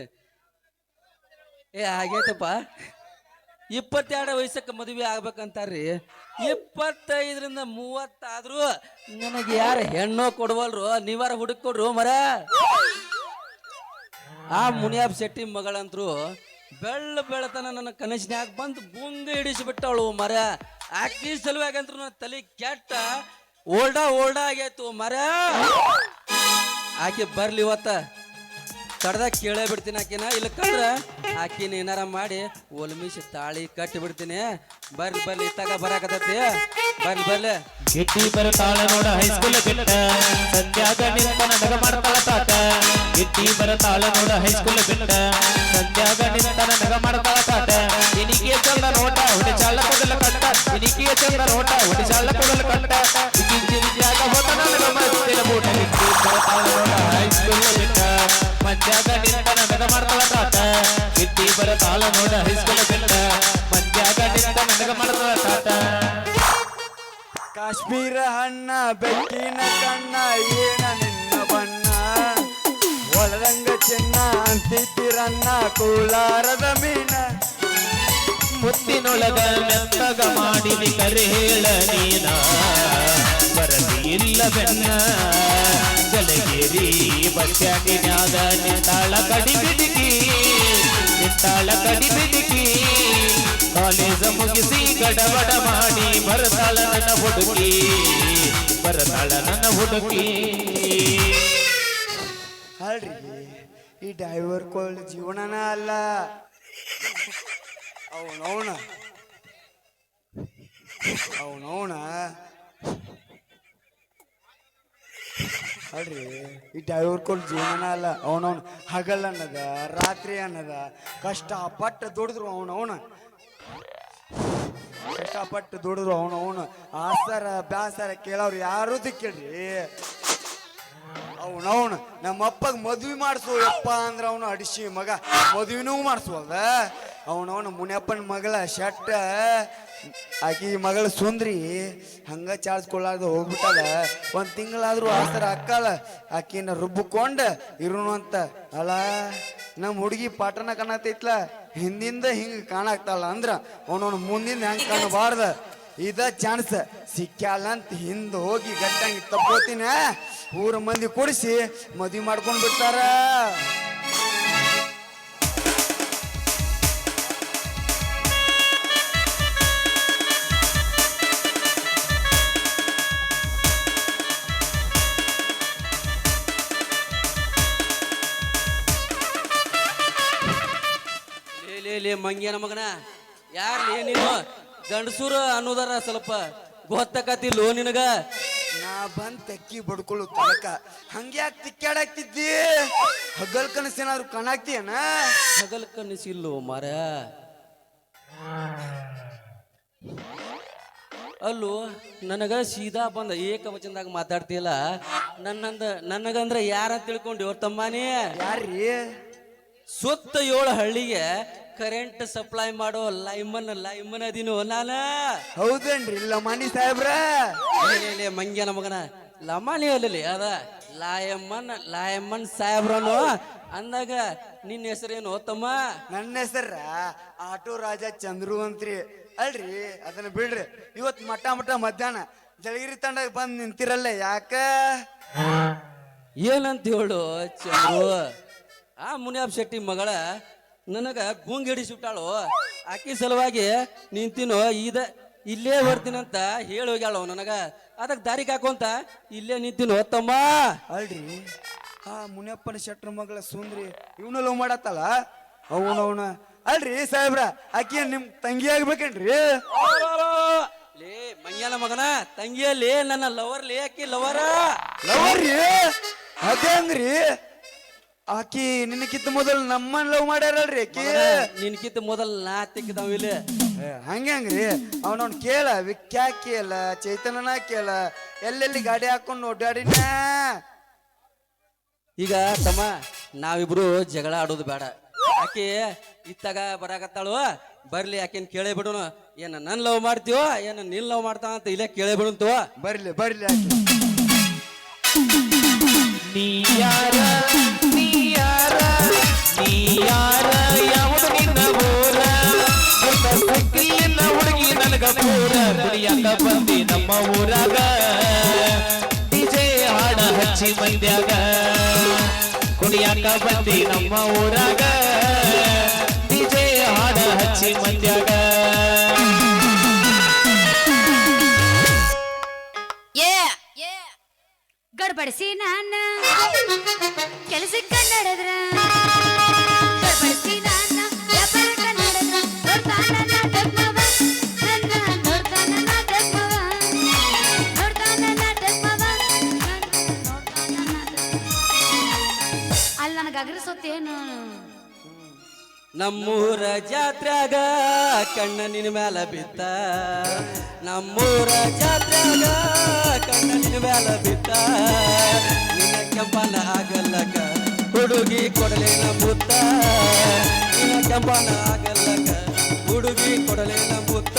ಆಗೈತಪ್ಪ, 22 ವಯಸ್ಸಕ್ಕೆ ಮದುವೆ ಆಗ್ಬೇಕಂತಾರ್ರಿ. 25ರಿಂದ 30 ಆದ್ರೂ ನನಗೆ ಯಾರು ಹೆಣ್ಣು ಕೊಡ್ವಲ್ರು, ನೀವಾರ ಹುಡುಕ್ ಕೊಡ್ರು ಮರ. ಆ ಮುನಿಯಾಬ್ ಶೆಟ್ಟಿ ಮಗಳಂತ್ರು ಬೆಳತನ ನನ್ನ ಕನಸಿನ್ಯಾಗ ಬಂದು ಬುಂಗ ಹಿಡಿಸಿಬಿಟ್ಟವಳು ಮರ. ಆಕಿ ಸಲುವಾಗಿ ಅಂತ ನನ್ನ ತಲೆ ಕೆಟ್ಟ ಓಲ್ಡ ಆಗೈತು ಮರ. ಆಕೆ ಬರ್ಲಿ ಇವತ್ತ ಕಡ್ದಾಗ ಕೇಳೇ ಬಿಡ್ತೀನಿ ಆಕಿನ, ಇಲ್ಲಕಂದ್ರ ಆಕಿನ ಏನಾರ ಮಾಡಿ ಒಲ್ಮಿಸಿ ತಾಳಿ ಕಟ್ಟಿ ಬಿಡ್ತೀನಿ. ಬರ್ಲಿ ಇತ್ತಾಗ ಬರಾಕತೈತಿ, ಬರ್ಲಿ. ಗಿಟ್ಟಿ ಬರತಾಳ ನೋಡ ಹೈಸ್ಕೂಲ್ ಬಿಟ್ಟ ಸಂಧ್ಯಾಗ ನಿಂತ ನನಗ ಮಾಡ್ತಾಳ ತಾಟ. ಗಿಟ್ಟಿ ಬರತಾಳ ನೋಡ ಹೈಸ್ಕೂಲ್ ಬಿಟ್ಟ ಸಂಧ್ಯಾಗ ನಿಂತ ನನಗ ಮಾಡ್ತಾಳ ತಾಟ. ಇನಿಗೆ ಚಂದ ನೋಟ ಹುಡಿ ಚಾಳ ಕೂದಲ ಕಟ್ಟ. ಇನಿಗೆ ಚಂದ ನೋಟ ಹುಡಿ ಚಾಳ ಕೂದಲ ಕಟ್ಟ. ಇಕ್ಕಿಂಚಿ ವಿದ್ಯಾಗ ಹೋತ ನನಗ ಮತ್ತಿನ ಬೂಟ. ಗಿಟ್ಟಿ ಬರತಾಳ ನೋಡ ಹೈಸ್ಕೂಲ್ ಬಿಟ್ಟ ಮಂದ್ಯಾಗ ನಿಂತ ನನಗ ಮಾಡ್ತಾಳ ತಾಟ. ಗಿಟ್ಟಿ ಬರತಾಳ ನೋಡ ಹೈಸ್ಕೂಲ್ ಬಿಟ್ಟ ಮಂದ್ಯಾಗ ನಿಂತ ನನಗ ಮಾಡ್ತಾಳ ತಾಟ. ಕಾಶ್ಮೀರ ಹಣ್ಣ ಬೆಕ್ಕಿನ ಕಣ್ಣ ಏನ ನಿನ್ನ ಬಣ್ಣ ಒಳರಂಗ ಚಿನ್ನ ಅಂತಿತ್ತಿರನ್ನ ಕೋಲಾರದ ಮೀನ. ಮುತ್ತಿನೊಳಗ ಮೆತ್ತಗ ಮಾಡಿದಿ ಕರೆ ಹೇಳ ನೀನ ಬರಲಿ ಇಲ್ಲ ಬೆನ್ನ. ಜಲಗೇರಿ ಬಸ್ಟ್ಯಾಂಡಿನ್ಯಾಗ ನಿಂತಾಳ ಕಡಿ ಬಿಡಿಕಿ ಕಾಲೇಜ ಮುಗಿಸಿ ಗಡಬಡ ಮಾಡಿ ಬರ್ತಾಳ ನನ್ನ ಹುಡುಕಿ. ಅಲ್ರಿ ಈ ಡ್ರೈವರ್ ಕೋಲ್ಡ್ ಜೀವನನ ಅಲ್ಲ. ಅವನವನ ಅಲ್ರಿ ಈ ಡ್ರೈವರ್ ಕೋಲ್ಡ್ ಜೀವನನ ಅಲ್ಲ. ಅವನವನು ಹಗಲ್ ಅನ್ನದ ರಾತ್ರಿ ಅನ್ನದ ಕಷ್ಟಪಟ್ಟು ದುಡಿದ್ರು ಕಷ್ಟಪಟ್ಟು ದುಡಿದ್ರು ಅವನವನು ಆಸರ ಬ್ಯಾಸರ ಕೇಳವ್ರು ಯಾರು ದಿಕ್ಕೇಳ್ರಿ. ಅವನವನು ನಮ್ಮ ಅಪ್ಪಗೆ ಮದ್ವಿ ಮಾಡಿಸು ಯಪ್ಪ ಅಂದ್ರೆ ಅವನು ಅಡಿಸಿ ಮಗ ಮದ್ವಿನೂ ಮಾಡಿಸುವಲ್ದ. ಅವನವನು ಮುನಿಯಪ್ಪನ ಮಗಳ ಶೆಟ್ಟ ಆಕಿ ಮಗಳ ಸುಂದ್ರಿ ಹಂಗ ಚಾರ್ಜ್ಕೊಳ್ಳಾರ್ದು ಹೋಗ್ಬಿಟ್ಟದ. ಒಂದು ತಿಂಗಳಾದ್ರೂ ಆಸರ ಅಕ್ಕಳ ಆಕಿನ ರುಬ್ಬಿಕೊಂಡ ಇರುನು ಅಂತ. ಅಲ್ಲ ನಮ್ಮ ಹುಡುಗಿ ಪಾಠನ ಕಾಣತೈತ್ಲ ಹಿಂದಿಂದ ಹಿಂಗೆ ಕಾಣಾಕ್ತಾಳ ಅಂದ್ರ ಅವನವನು ಮುಂದಿಂದ ಹೆಂಗೆ ಕಾಣಬಾರ್ದ. ಇದ ಚಾನ್ಸ್ ಸಿಕ್ಕ್ಯಾಲ ಅಂತ ಹಿಂದೆ ಹೋಗಿ ಗಟ್ಟಂಗೆ ತಪ್ಪೋತಿನ ಊರ ಮಂದಿ ಕೊಡಿಸಿ ಮದ್ವಿ ಮಾಡ್ಕೊಂಡ್ ಬಿಡ್ತಾರ. ಲೇ ಮಂಗ್ಯನ ಮಗನ ಯಾರ್ಲೇ ನೀನು? ಗಂಡಸೂರು ಅನ್ನೋದಾರ ಸ್ವಲ್ಪ ಗೊತ್ತಕತಿಲ್ಲೋ ನಿನಗ? ನಾ ಬಂದ್ ತೆಕ್ಕಿ ಬಡ್ಕೊಳ್ಳು ತನಕ ಹಂಗ್ಯಾಕ್ ತಿಕ್ಕಾಡಾಕ್ತಿದ್ದಿ? ಹಗಲ್ ಕನಸೇನಾದ್ರು ಕಾಣಾಕ್ತಿಯನ? ಹಗಲ್ ಕನಸಿಲ್ಲೋ ಮಾರ. ಅಲ್ಲೋ ನನಗ ಸೀದಾ ಬಂದ ಏಕವಚನದಾಗ ಮಾತಾಡ್ತಿಲ್ಲ. ನನಗಂದ್ರ ಯಾರಂತ ತಿಳ್ಕೊಂಡಿ ಅವ್ರ ತಮ್ಮಾನೇ? ಯಾರ್ರೀ? ಸುತ್ತ 7 ಹಳ್ಳಿಗೆ ಕರೆಂಟ್ ಸಪ್ಲೈ ಮಾಡೋ ಲೈಮನ್ ಅದಿನೋ ನಾನ. ಹೌದೇನ್ರಿ ಲಮಾನಿ ಸಾಹೇಬ್ರ? ಮಂಗ್ಯನ ಮಗನ ಲಮಾನಿ ಅಲ್ಲಿ ಅದ ಲಾಯಮ್ಮನ್ ಸಾಹೇಬ್ರನು ಅಂದಾಗ ನಿನ್ನ ಹೆಸರೇನು ತಮ್ಮ? ನನ್ನ ಹೆಸರ ಆಟೋ ರಾಜ ಚಂದ್ರು ಅಂತ್ರಿ. ಅಲ್ರಿ ಅದನ್ನ ಬಿಡ್ರಿ, ಇವತ್ ಮಠ ಮಧ್ಯಾಹ್ನ ಜಲಗಿರಿ ತಂಡಾಗ ಬಂದ್ ನಿಂತಿರಲ್ಲ ಯಾಕ? ಏನಂತ ಹೇಳು ಚಂದ್ರು? ಆ ಮುನಿಯಪ್ಪ ಶೆಟ್ಟಿ ಮಗಳ ನನಗ ಗುಂಗ್ ಹಿಡಿಸಿಬಿಟ್ಟಾಳು. ಆಕಿ ಸಲುವಾಗಿ ನಿಂತಿನೋ ಇಲ್ಲೇ ಬರ್ತೀನಂತ ಹೇಳಿ ಹೋಗ್ಯಾಳು ನನಗ. ಅದಕ್ಕೆ ದಾರಿ ಹಾಕೋಂತ ಇಲ್ಲೇ ನಿಂತಿನೋ ತಮ್ಮ. ಅಲ್ರಿ ಆ ಮುನಿಯಪ್ಪನ ಶೆಟ್ರ ಮಗಳ ಸುಂದ್ರಿ ಇವನು ಲವ್ ಮಾಡತ್ತಲ್ಲ ಅವನವನ. ಅಲ್ರಿ ಸಾಹೇಬ್ರ ಆಕಿ ನಿಮ್ ತಂಗಿ ಆಗ್ಬೇಕೇನ್ರಿ? ಲೇ ಮಂಗ್ಯನ ಮಗನ ತಂಗಿಯಲ್ಲಿ ನನ್ನ ಲವರ್ ಲೇ. ಆಕಿ ಲವರ್ ರೀ? ಅದೇ ಹಂಗ್ರಿ ಆಕಿ ನಿನ್ನಕ್ಕಿಂತ ಮೊದಲು ನಮ್ಮನ್ನ ಲವ್ ಮಾಡ್ಯಾರಲ್ರಿ ಆಕಿ. ನಿನ್ಕಿಂತ ಮೊದಲು ನಾ ತೆಕ್ಕಿದವಿಲ್ಲ. ಹಂಗ್ರಿ ಅವನವ್ನ ಕೇಳ ವಿಖ್ಯಾ ಕೇಳ ಚೈತನ್ಯನ ಕೇಳ ಎಲ್ಲೆಲ್ಲಿ ಗಾಡಿ ಹಾಕೊಂಡು ಓಡಾಡಿನ. ಈಗ ತಮ್ಮ ನಾವಿಬ್ರು ಜಗಳ ಆಡೋದು ಬೇಡ. ಆಕೆ ಇತ್ತಾಗ ಬರಾಕತ್ತಾಳು, ಬರ್ಲಿ ಆಕೆನ್ ಕೇಳೇ ಬಿಡೋಣ. ಏನ ನನ್ ಲವ್ ಮಾಡ್ತೀವೋ ಏನ ನಿನ್ ಲವ್ ಮಾಡ್ತಾವ ಅಂತ ಇಲ್ಲೇ ಕೇಳೇ ಬಿಡುತ್ತೋ. ಬರ್ಲಿ ನೀ ಯಾರ ಯಾವುದು ನಿನ್ನ ಊರ? ಹುಡುಗಿ ನನಗ ಪೂರ ಕುಡಿಯಾಕ ಬಂದಿ ನಮ್ಮ ಊರಾಗ. ಡಿಜೆ ಹಾಡ ಹಚ್ಚಿ ಮಂದ್ಯಾಗ ಕುಡಿಯಾಕ ಬಂದಿ ನಮ್ಮ ಊರಾಗ. ಡಿಜೆ ರಾಶಿ ಮಂದ್ಯಾಗ ಗಡ್ಬಡಿಸಿ ನಾನ ಕೆಲಸಕ್ಕೆ ನಡೆದ್ರ ಗಡ್ಬಡಿಸಿ ನಾನ ವ್ಯಾಪಾರಕ್ಕೆ ನಡೆದ್ರ ನೋಡ್ತಾನ ನಾಟಕವ ನನ್ನ ನೋಡ್ತಾನ ನಾಟಕವ ನೋಡ್ತಾನ ನಾಟಕವ ಅಲ್ಲಿ ನನಗೆ ಅಗ್ರಸೊತ್ತೇನು ನಮ್ಮೂರ ಜಾತ್ರ್ಯಾಗ ಕಣ್ಣ ನಿನ್ನ ಮ್ಯಾಲ ಬಿತ್ತ ನಮ್ಮೂರ ಜಾತ್ರ್ಯಾಗ ಕಣ್ಣ ನಿನ್ನ ಮ್ಯಾಲ ಬಿತ್ತ ನಿನ್ನ ಕೆಂಪನ ಆಗಲ್ಲಕ ಹುಡುಗಿ ಕೊಡಲೇನ ಮುತ್ತ ನಿನ್ನ ಕೆಂಪನ ಆಗಲ್ಲಕ ಹುಡುಗಿ ಕೊಡಲೇನ ಮುತ್ತ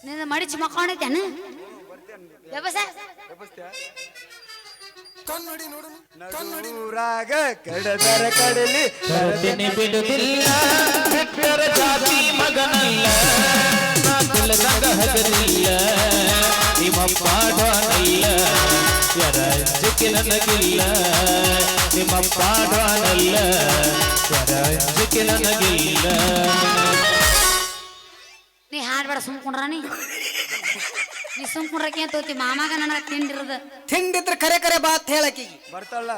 ನಿನ್ನ ಮಡಿಚಿ ಮಕ್ಕೊಂಡೈತೇನು ವ್ಯವಸಾಯ ನಡೂರಾಗ ಕಡದರ ಕಡಲಿ ಕರ್ತನೆ ಬಿಡುವುದಿಲ್ಲ ಬಿಟ್ಟರ ಜಾತಿ ಮಗನಲ್ಲ ನಾ ಕುಲದಾಗ ಹಗರಿಲ್ಲ ನಿಮ್ಮಪ್ಪ ಡಾನಲ್ಲ ಸ್ವರಾಜ್ಯಕ್ಕೆ ನನಗಿಲ್ಲ ನಿಮ್ಮಪ್ಪ ಡಾನಲ್ಲ ಸ್ವರಾಜ್ಯಕ್ಕೆ ನನಗಿಲ್ಲ ನೀ ಹಾಡ್ಬೇಡ ಸುಮ್ಕೊಂಡ್ರ ನೀ ಸುಮ್ಕೊಂಡ್ರಕ್ಕೆ ಅಂತ ಹೋತಿ ಮಾಮಾಗ ನನಗೆ ತಿಂಡಿರದ ತಿಂಡಿದ್ರೆ ಕರೆ ಕರೆ ಬಾತ್ ಹೇಳಕೀಗಿ ಬರ್ತಾಳ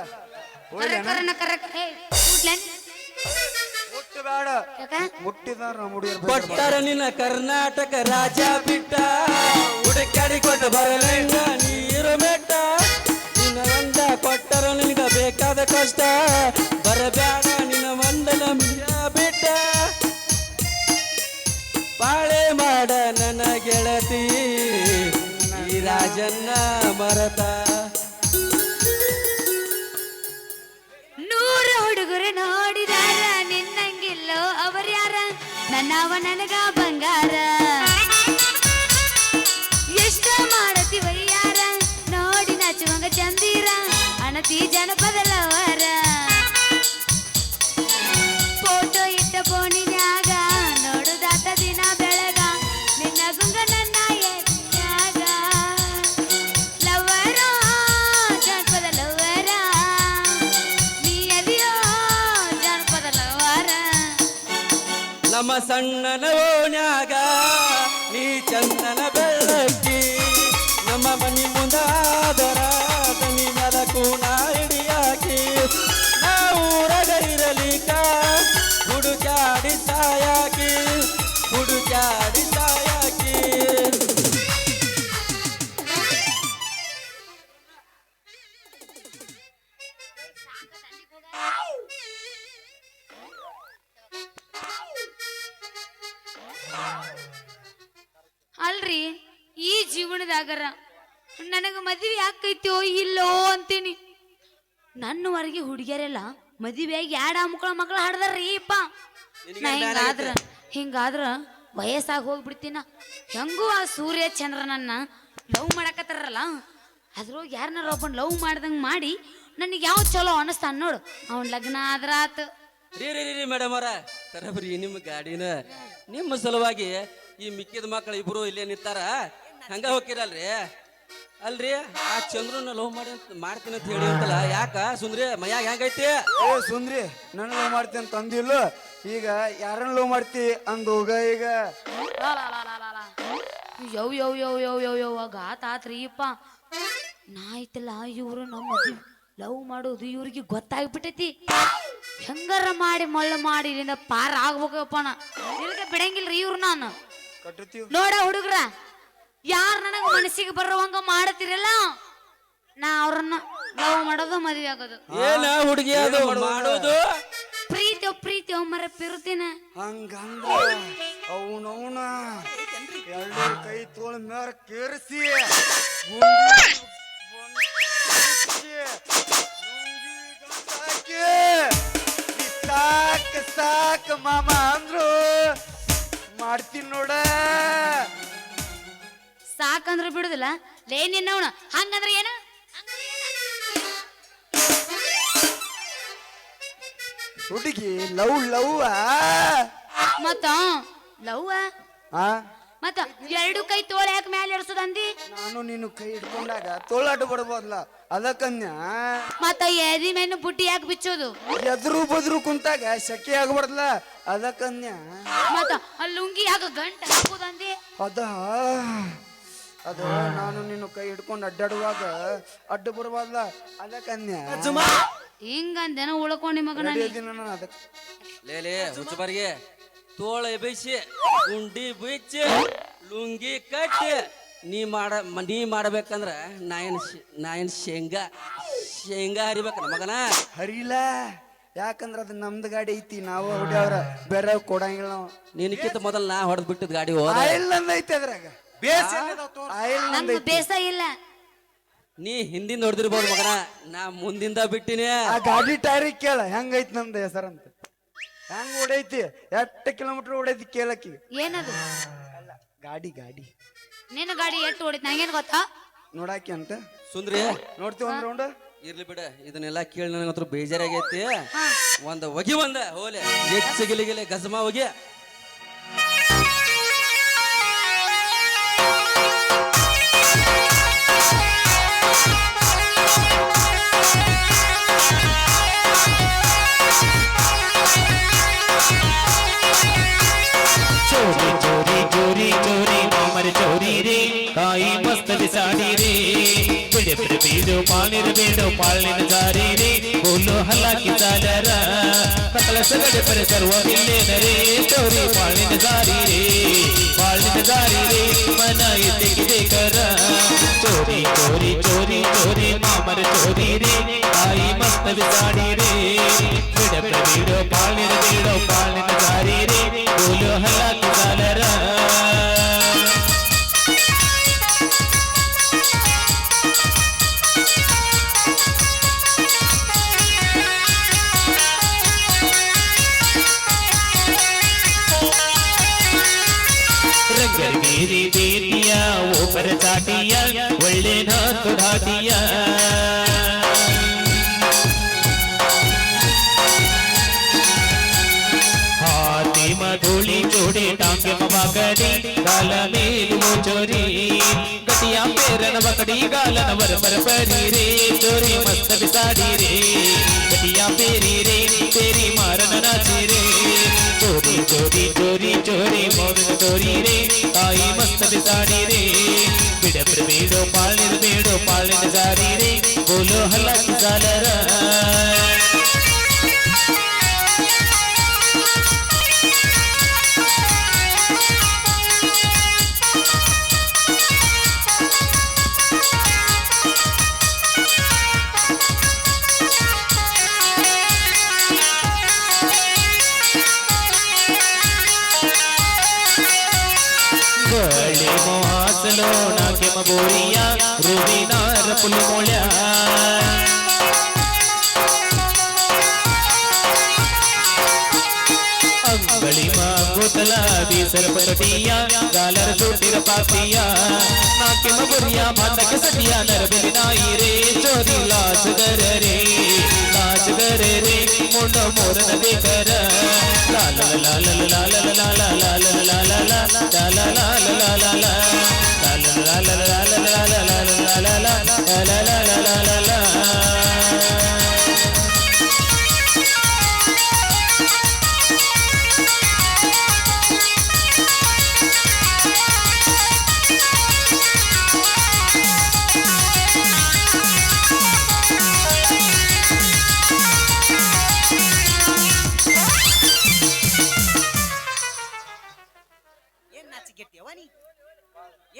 ಮುಟ್ಟಬೇಡ ಮುಟ್ಟಿದಾರ ಕೊಟ್ಟಾರ ನಿನ್ನ ಕರ್ನಾಟಕ ರಾಜ ಬಿಟ್ಟ ಹುಡುಕಾಡಿ ಕೊಟ್ಟ ಬರಲಿಂಗ ನೀರು ಬೆಟ್ಟ ನಿನ್ನ ಒಂದ ಕೊಟ್ಟರ ನಿನಗ ಬೇಕಾದ ಕಷ್ಟ ಬರಬೇಡ ನಿನ್ನ ಮಂಡಲ ಮಿಯ ಬಿಟ್ಟ ಬಾಳೆ ಮಾಡ ನನ್ನ ಗೆಳತಿ ಈ ರಾಜನ್ನ ಮರತ ನೂರು ಹುಡುಗರು ನೋಡಿದಾರ ನಿನ್ನಂಗಿಲ್ಲೋ ಅವರ್ಯಾರ ನನ್ನವ ನನಗ ಬಂಗಾರ ಎಷ್ಟ ಮಾಡತಿ ವಯ್ಯಾರ ನೋಡಿ ನಾಚುವಂಗ ಚಂದೀರ ಅಣತಿ ಜನಪದಲವರ ಫೋಟೋ ಇಟ್ಟ ಫೋನಿನ್ಯಾಗ ನೋಡುದಾತ ದಿನ ಬೆಳಗ ನಿನ್ನ ಗುಂಗ ನನ್ನ ಎತ್ಯಾಗ ಲವರ ಜನಪದ ಲವರ ನೀ ಅದಿಯೋ ಜನಪದ ಲವರ ನಮ್ಮ ಸಣ್ಣನ ಓಣ್ಯಾಗ ನೀ ಚಂದನ ಬೆಳಕಿ ನಮ್ಮ ಮನಿ ಮುಂದಾದರ ತನಿ ಮ್ಯಾಲ ಕೂಣ ಹಿಡಿಯಾಕಿ ನಾವೂರಾಗ ಇರಲಿಕ ಹುಡುಕಾಡಿ ಸಾಯಾಕಿ ಹುಡುಕಾಡಿ ಸಾಯಾಕಿ ಅಲ್ರಿ ಈ ಜೀವನದಾಗರ ನನಗ ಮದುವೆ ಆಕೈತೋ ಇಲ್ಲೋ ಅಂತೀನಿ ನನ್ನವರೆಗೆ ಹುಡುಗಿಯರೆಲ್ಲ ಮದುವೆಯಾಗಿ ಎರಡು ಮಕ್ಕಳ ಹಾಡ್ದಾರ್ರೀಪ್ಪ ನಾ ಹಿಂಗಾದ್ರ ವಯಸ್ಸಾಗಿ ಹೋಗ್ಬಿಡ್ತೀನ ಹೆಂಗೂ ಆ ಸೂರ್ಯ ಚಂದ್ರನನ್ನ ಲವ್ ಮಾಡಕತ್ತಾರಲ್ಲ ಅದ್ರೊಳಗೆ ಯಾರನ್ನಾರ ಒಬ್ಬನ್ ಲವ್ ಮಾಡ್ದಂಗೆ ಮಾಡಿ ನನಗೆ ಯಾವ ಚಲೋ ಅನಿಸ್ತಾನ ನೋಡು ಅವನ್ ಲಗ್ನ ಆದ್ರ ಆತು ರೀ ಮೇಡಮ್ ಅವರ ತರಬ್ರಿ ನಿಮ್ಮ ಗಾಡಿನ ನಿಮ್ಮ ಸಲುವಾಗಿ ಈ ಮಿಕ್ಕಿದ ಮಕ್ಕಳು ಇಬ್ರು ಇಲ್ಲೇ ನಿಂತಾರ ಹಂಗ ಹೋಗಿರಲ್ರಿ ಅಲ್ರಿ ಆ ಚಂದ್ರನ ಲವ್ ಮಾಡ್ತೀನಿ ಅಂತ ಹೇಳಿ ಅಂತಲ್ಲ ಯಾಕ ಸುಂದ್ರಿ ಮೈಯಾಗ ಹೆಂಗೈತಿ ಏ ಸುಂದ್ರಿ ನನ್ನ ಲವ್ ಮಾಡ್ತೀನಿ ಅಂತ ಅಂದಿಲ್ಲ ಈಗ ಯಾರನ್ನ ಲವ್ ಮಾಡ್ತಿ ಅಂದ ಹೋಗ ಈಗ ಯವ್ ಯವ್ ಯವ್ ಯವ್ ಯವ್ ಯವ್ ಗಾತ ಆತ್ರಿಪ್ಪ ನಾ ಐತಲ್ಲ ಇವ್ರು ನಮ್ಮ ಮದ್ವಿ ಲವ್ ಮಾಡೋದು ಇವ್ರಿಗೆ ಗೊತ್ತಾಗ್ಬಿಟ್ಟೈತಿ ಹೆಂಗಾರ ಮಾಡಿ ಮಳ್ಳ ಮಾಡಿ ಇಲ್ಲಿಂದ ಪಾರ ಆಗ್ಬೇಕಪ್ಪ ನಾ ಇಲ್ಲಿಗೆ ಬಿಡಂಗಿಲ್ರಿ ಇವ್ರು ನಾನು ನೋಡ ಹುಡುಗ್ರ ಯಾರು ನನಗ ಮನಸ್ಸಿಗೆ ಬರೋವಂಗ ಮಾಡತಿರಲ್ಲ ನಾ ಅವ್ರನ್ನ ಲವ್ ಮಾಡೋದು ಮದ್ವೆ ಆಗೋದು ಏನ ಹುಡುಗಿ ಅದು ಮಾಡೋದು ಪ್ರೀತಿ ಒಮ್ಮರ ಪಿರುತಿನ ಹಂಗಂದ ಅವನವನ ಎರಡು ಕೈ ತೋಳ ಮೇರ ಕೇರಿಸಿ ಸಾಕ ಸಾಕ ಮಾಮ ಅಂದ್ರು ಮಾಡ್ತೀನಿ ನೋಡ ಸಾಕಂದ್ರ ಬಿಡುದಿಲ್ಲ ಲೇ ನಿನ್ನವನ ಹಂಗಂದ್ರ ಏನ ಹುಡುಗಿ ಲವ್ ಲವ್ ಮತ್ತ ಲವ್ ಮತ್ತ ಎರಡು ಕೈ ತೋಳ ಯಾಕೆ ಮ್ಯಾಲೆ ಎರ್ಸದಂದಿ? ನಾನು ನೀನು ಕೈ ಹಿಡ್ಕೊಂಡಾಗ ತೋಳಾಟ ಬಡ್ಬೋದಲ್ಲ ಅದಕ್ಕನ್ಯ. ಮತ್ತ ಎದಿ ಮೇನು ಬುಟ್ಟಿ ಯಾಕೆ ಬಿಚ್ಚೋದು? ಎದುರು ಬದ್ರು ಕುಂತಾಗ ಸೆಕೆ ಆಗ್ಬಾರ್ದಲ್ಲ ಅದಕ್ಕನ್ಯ. ಮತ್ತ ಅಲ್ಲಿ ಲುಂಗಿ ಯಾಕೆ ಗಂಟ ಹಾಕೋದಂದಿ? ಅದು ನಾನು ನೀನು ಕೈ ಹಿಡ್ಕೊಂಡು ಅಡ್ಡಾಡುವಾಗ ಅಡ್ಡ ಬರಬಾರ್ದಲ್ಲ ಅದಕ್ಕನ್ಯ. ಹಿಂಗಂದೇನ ಉಳ್ಕೊಂಡಿ ಮಗನ ನಾನು ಅದಕ್ಕೆ ಲೇಲೆ ಹುಚ್ಚಬಾರಿಗೆ ತೋಳ ಎಬೈಸಿ ಗುಂಡಿ ಬಿಚ್ಚಿ ಲುಂಗಿ ಕಟ್ಟಿ ನೀ ಮಾಡಬೇಕಂದ್ರ ನಾಯನ್ ಶೇಂಗಾ ಹರಿಬೇಕಲ್ಲ ಮಗನ. ಹರಿಲ್ಲ, ಯಾಕಂದ್ರ ಅದು ನಮ್ದು ಗಾಡಿ ಐತಿ, ನಾವು ಹೊಡ್ಯಾವ್ರ ಬೇರೆ ಕೊಡಂಗಿಲ್ಲ ನಾವು. ನಿನಕಿಂತ ಮೊದಲ್ ನಾ ಹೊಡೆದ್ ಬಿಟ್ಟದ್ ಗಾಡಿ ಹೋದ. ಆಯಿಲ್ ನಂದ್ ಐತಿ ಅದ್ರಾಗ, ಆಯಿಲ್ ನಂದ್ ನಮ್ಗೆ ಐತಿ. ಬೇಸ ಇಲ್ಲ. ನೀ ಹಿಂದಿಂದ ಹೊಡೆದಿರ್ಬೋದು ಮಗನ, ನಾ ಮುಂದಿಂದ ಬಿಟ್ಟಿನಿ. ಆ ಗಾಡಿ ಟೈರ್ ಕೇಳ ಹೆಂಗೈತಿ ನಮ್ದು ಹೆಸರಂತ, ಹೆಂಗ್ ಹೊಡೈತಿ, 8 ಕಿಲೋಮೀಟರ್ ಹೊಡೈತಿ ಕೇಳಕ್ಕಿ. ಏನದು? ಗಾಡಿ ನಿನ್ನ ಗಾಡಿ ಎಟ್ಟು ಹೊಡಿತ್ ನಂಗೇನ್ ಗೊತ್ತಾ? ನೋಡಾಕಿ ಅಂತ ಸುಂದ್ರಿ ನೋಡ್ತೀವಿ ಒಂದ್ ರೌಂಡ್. ಇರ್ಲಿ ಬಿಡ, ಇದನ್ನೆಲ್ಲ ಕೇಳಿ ನನಗಂತೂ ಬೇಜಾರಾಗೈತಿ. ಒಂದ್ ಹೊಗಿ ಬಂದ ಹೋಲೆ ಗಿಲೆ ಗಜಮ ಹೋಗಿ. चोरी चोरी चोरी चोरी मामर चोरी रे काई मस्त बिसाड़ी रे बिड़े बिड़े बीडो पालने जारी रे बोलो हला की चालर सकल सगड़े पर सर्व मिले रे चोरी पालने जारी रे मनाई देखते कर चोरी चोरी चोरी चोरी मामर चोरी रे काई मस्त बिसाड़ी रे बिड़े बिड़े बीडो पालने जारी रे बोलो हला की चालर रंगरगेरी बेटिया वो पर चाटिया ಒಳ್ಳೆ ನಾತು ಢಾಟಿಯ हाथी मधुली चोड़ी टांगे मवाकड़ी गाल मेल चोरी कटिया पेरन बकड़ी गालन वर पर परी रे चोरी मस्त बिसाड़ी रे कटिया पेरी रे तेरी मारन नाची रे चोरी चोरी चोरी चोरी मोर चोरी रे आई मस्त बिसाड़ी रे बिडपर बेड़ो पालने जारी रे बोलो हल्ला की जालर बड़े मोहासलो नाके मबोरिया रूबीनार पुल मोल्या अंगली मां गोतला बीसर पकटिया गालर छोटी रपातिया नाके मबोरिया मातक सटिया नर बिनाई रे चोरी लाश कर रे मुंडो मोरन देकर ला ला ला ला ला ला ला ला ला ला ला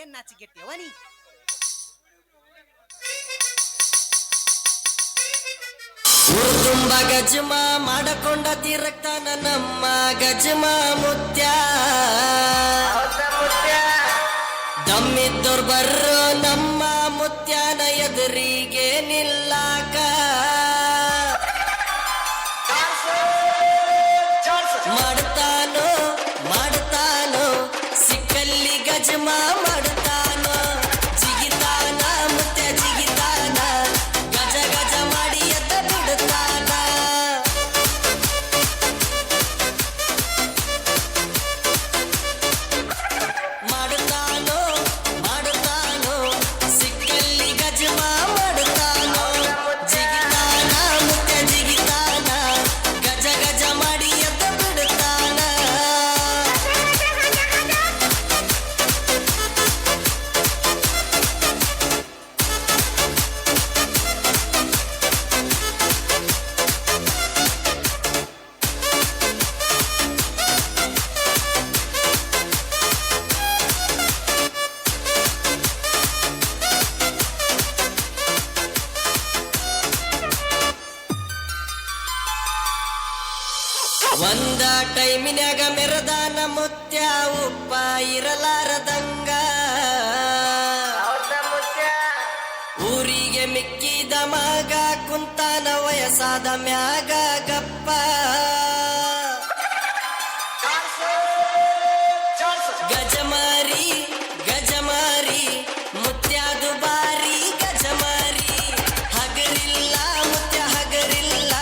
ಏನ್ ನಾಚಿಗೆಟ್ಟಿಯವನಿ ತುಂಬ ಗಜಮ ಮಾಡಕೊಂಡ ತೀರಕ್ತಾನ ನಮ್ಮ ಗಜಮ ಮುತ್ಯ ದಮ್ಮಿದ್ದೋರ್ ಬರ್ರೋ ನಮ್ಮ ಮುತ್ಯನ ಎದುರಿಗೆ ನಿಲ್ಲಾಕ ಮಾಡ್ತಾನೋ ಸಿಕ್ಕಲ್ಲಿ ಗಜಮ ಮಾಡ್ತಾನೋ ಜಿಗಿತಾನ ಮುತ್ಯ ಜಿಗಿತಾನ ಗಜ ಗಜ ಮಾಡಿ ಎದ್ದ ಬಿಡ್ತಾನ ಮಾಡು ಒಂದ ಟೈಮಿನ್ಯಾಗ ಮೆರದಾನ ಮುತ್ಯ ಉಪ್ಪ ಇರಲಾರದಂಗ ಊರಿಗೆ ಮಿಕ್ಕಿದ ಮಗ ಕುಂತಾನ ವಯಸ್ಸಾದ ಮ್ಯಾಗ ಗಪ್ಪ ಗಜಮಾರಿ ಗಜಮಾರಿ ಮುತ್ಯಾದು ಬಾರಿ ಗಜಮಾರಿ ಹಗರಿಲ್ಲ ಮುತ್ಯ ಹಗರಿಲ್ಲ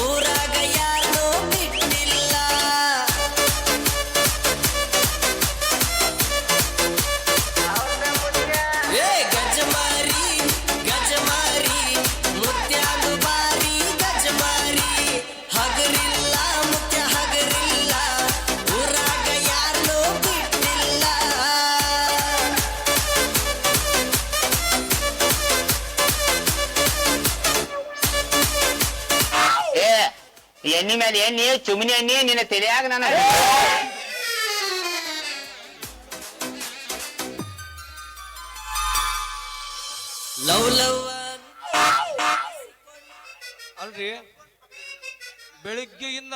ಊರಾಗ ಯಾರನ್ನೂ ಬಿಟ್ಟಿಲ್ಲ ಏ ಗಜಮಾರಿ ಗಜಮಾರಿ ಮುತ್ಯಾದು ಬಾರಿ ಗಜಮಾರಿ ಹಗರಿಲ್ಲ ಮುತ್ಯ ಹಗರಿಲ್ಲ ಊರಾಗ ಯಾರನ್ನೂ ಬಿಟ್ಟಿಲ್ಲ ಎಣ್ಣಿ ಮೇಲೆ ಎಣ್ಣಿ ಚುಮ್ನಿ ಎಣ್ಣಿ ನಿನ್ನ ತಲೆಯಾಗ ನಾನು ಲವ್ ಲವ್ ಅಲ್ರಿ ಬೆಳಿಗ್ಗೆಯಿಂದ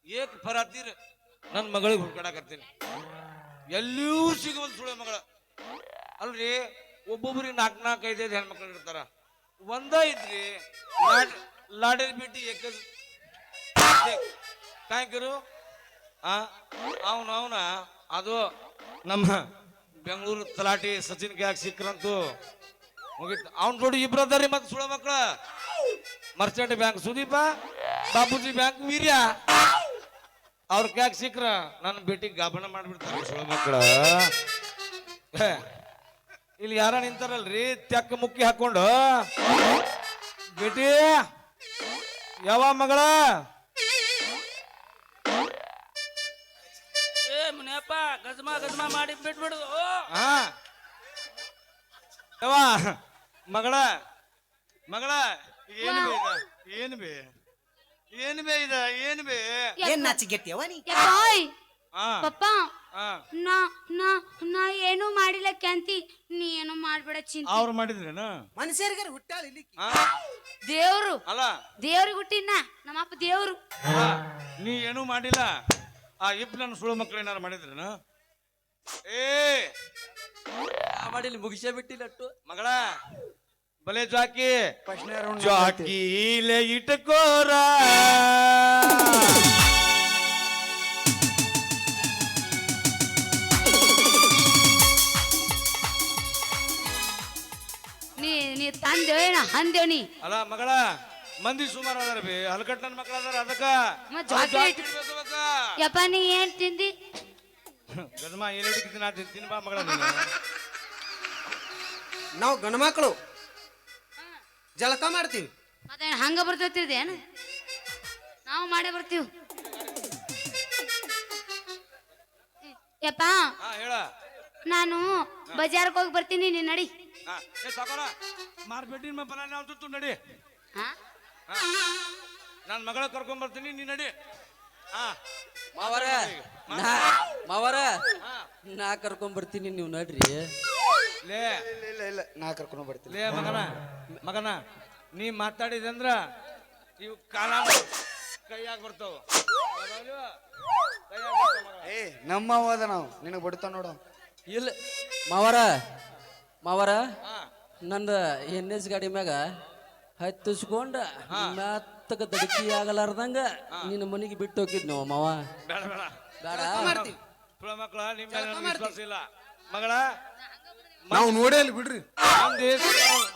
ಏಕ್ ಫರಾತೀರ್ ನನ್ನ ಮಗಳಿಗೆ ಹುಡ್ಕಾಡಕತ್ತೀನಿ ಎಲ್ಲಿಯೂ ಸಿಗುವಲ್ ಸುಳೆ ಮಗಳ ಅಲ್ರಿ ಒಬ್ಬೊಬ್ರಿಗೆ 4-4 5-5 ಹೆಣ್ಮಕ್ಳು ಇರ್ತಾರ ಒಂದ ಇದ್ರಿ ಲಾಡರಿ ಬಿಟ್ಟು ಟ್ಯಾಂಕರು ಅವನ ಅದು ನಮ್ಮ ಬೆಂಗಳೂರು ತಲಾಟಿ ಸಚಿನ್ ಕ್ಯಾಕ್ ಸಿಕ್ರಂತೂ ಮುಗಿತ್ ಅವನ್ ಜೋಡಿ ಇಬ್ರು ಅದಾರಿ ಮತ್ತೆ ಸುಳ ಮಕ್ಳ ಮರ್ಚೆಂಟ್ ಬ್ಯಾಂಕ್ ಸುದೀಪ ಬಾಬುಜಿ ಬ್ಯಾಂಕ್ ವೀರ್ಯ ಅವ್ರ ಕ್ಯಾಕ್ ಸಿಕ್ರ ನನ್ನ ಭೇಟಿಗೆ ಗಾಬಣ ಮಾಡ್ಬಿಡ್ತಾರೆ ಸುಳ ಮಕ್ಳ ಇಲ್ಲಿ ಯಾರ ನಿಂತಾರಲ್ರಿ ತೆಕ್ಕ ಮುಕ್ಕಿ ಹಾಕೊಂಡು ಭೇಟಿ ಯಾವ ಮಗಳ ಮುನಿಯಪ್ಪ ಗಜ್ಮಾ ಗಜ್ಮಾ ಮಾಡಿ ಬಿಟ್ಬಿಡುದು ಹಾ ಯಾವ ಮಗಳ ಮಗಳ ಏನು ಬೇ ಏನು ಬೇ ಏನು ಬೇ ಇದ ಏನು ಬೇ ಏನ್ ನಾಚಿಗೆಟ್ಟಿಯವ ನೀ ಯಪ್ಪಾಯ್ ಹಾ ಪಪ್ಪ ಹಾ ನಾ ನಾ ನಾ ಏನು ಮಾಡಿಲ್ಲ ಕ್ಯಾಂತಿ ನೀ ಏನು ಮಾಡ್ಬೇಡ ಚಿಂತೆ ಅವ್ರು ಮಾಡಿದ್ರೇನು ಮನುಷ್ಯರಿಗಾರ ಹುಟ್ಟಾಳ ಇಲ್ಲಿ ಹಾ ದೇವ್ರು ಅಲ್ಲ ದೇವ್ರಿಗೆ ಹುಟ್ಟಿನ ನಮ್ಮಪ್ಪ ದೇವ್ರು ಅಲ್ಲ, ನೀ ಏನೂ ಮಾಡಿಲ್ಲ ಆ ಇಬ್ಬರು ನನ್ನ ಸುಳ್ಳು ಮಕ್ಳು ಏನಾರು ಮಾಡಿದ್ರೇನು ಏ ಮಾಡಿಲ್ಲ ಮುಗಿಸೇ ಬಿಟ್ಟಿಲ್ಲಟ್ಟು ಮಗಳ ಬಲೆ ಜಾಕಿ ಫಸ್ಟ್ನೇ ರೌಂಡ್ ಜಾಕೀಲೆ ಇಟ್ಕೋರ ನೀ ತಂದೇನ ಅಂದೇವ್ ನೀ ಅಲ್ಲ ಮಗಳ ಮಂದಿ ಸುಮಾರು ಅದಾರ ಬಿ ಹಲ್ಕಟ್ ನನ್ನ ಮಕ್ಳು ಅದಾರ ಅದಕ್ಕ ಮತ್ತ್ ಜಾಕಿ ಯಪ್ಪ ನೀ ಏನ್ ತಿಂದಿ ಗದಮ ಏನ್ ಹಿಡಿಕಿದ್ದೀನಿ ನಾ ತಿಂತೀನಿ ಬಾ ಮಗಳ ನೀನು ನಾವು ಗಂಡ್ಮಕ್ಳು ಜಳಕ ಮಾಡ್ತೀವಿ ಮತ್ತೆ ಹಂಗ ಬರ್ತೈತಿರ್ದೆ ಏನು ನಾವು ಮಾಡೇ ಬರ್ತೀವಿ ಯಪ್ಪ ಹಾ ಹೇಳ ನಾನು ಬಜಾರ್ಗೆ ಹೋಗಿ ಬರ್ತೀನಿ ನೀನ್ ನಡಿ ಹಾ ಏ ಸಾಕೋರ ಮಾರ್ಬೇಟಿನ ಮಪ್ಪನ ನಾವು ನಡಿ ಹಾ ನನ್ನ ಮಗಳ ಕರ್ಕೊಂಡ್ ಬರ್ತೀನಿ ನೀ ನಡಿ ಹಾ ಮಾವರ ಮಾವರ ನಾ ಕರ್ಕೊಂಡ್ ಬರ್ತೀನಿ ನೀವು ನಡ್ರಿ ಲೇ ಇಲ್ಲ ಇಲ್ಲ ಇಲ್ಲ ನಾ ಕರ್ಕೊಂಡು ಬರ್ತೀನಿ ಲೇ ಮಗನ ನೀ ಮಾತಾಡಿದಂದ್ರ ಇವು ಕಾಲ ಕೈಯಾಗ ಬರ್ತಾವ ಏ ನಮ್ಮ ಹೋದ ನಾವು ನಿನಗೆ ಬಿಡ್ತಾವ ನೋಡು ಇಲ್ಲ ಮಾವರ ಮಾವರ ನಂದ ಎನ್.ಎಸ್ ಗಾಡಿ ಮ್ಯಾಗ ಹತ್ತಿಸ್ಕೊಂಡ ಮೆತ್ತಗ ದಡಕಿ ಆಗಲಾರ್ದಂಗ ನಿನ್ನ ಮನೆಗೆ ಬಿಟ್ಟು ಹೋಗಿದ್ ನಾವು ಮಾವ ಬೇಡ ಬೇಡ ಬೇಡ ಸುಳ ಮಕ್ಕಳ ನಿಮ್ಮ ಮೇಲೆ ನನಗೆ ವಿಶ್ವಾಸ ಇಲ್ಲ ಮಗಳ ನಾವು ನೋಡೇ ಇಲ್ಲ ಬಿಡ್ರಿ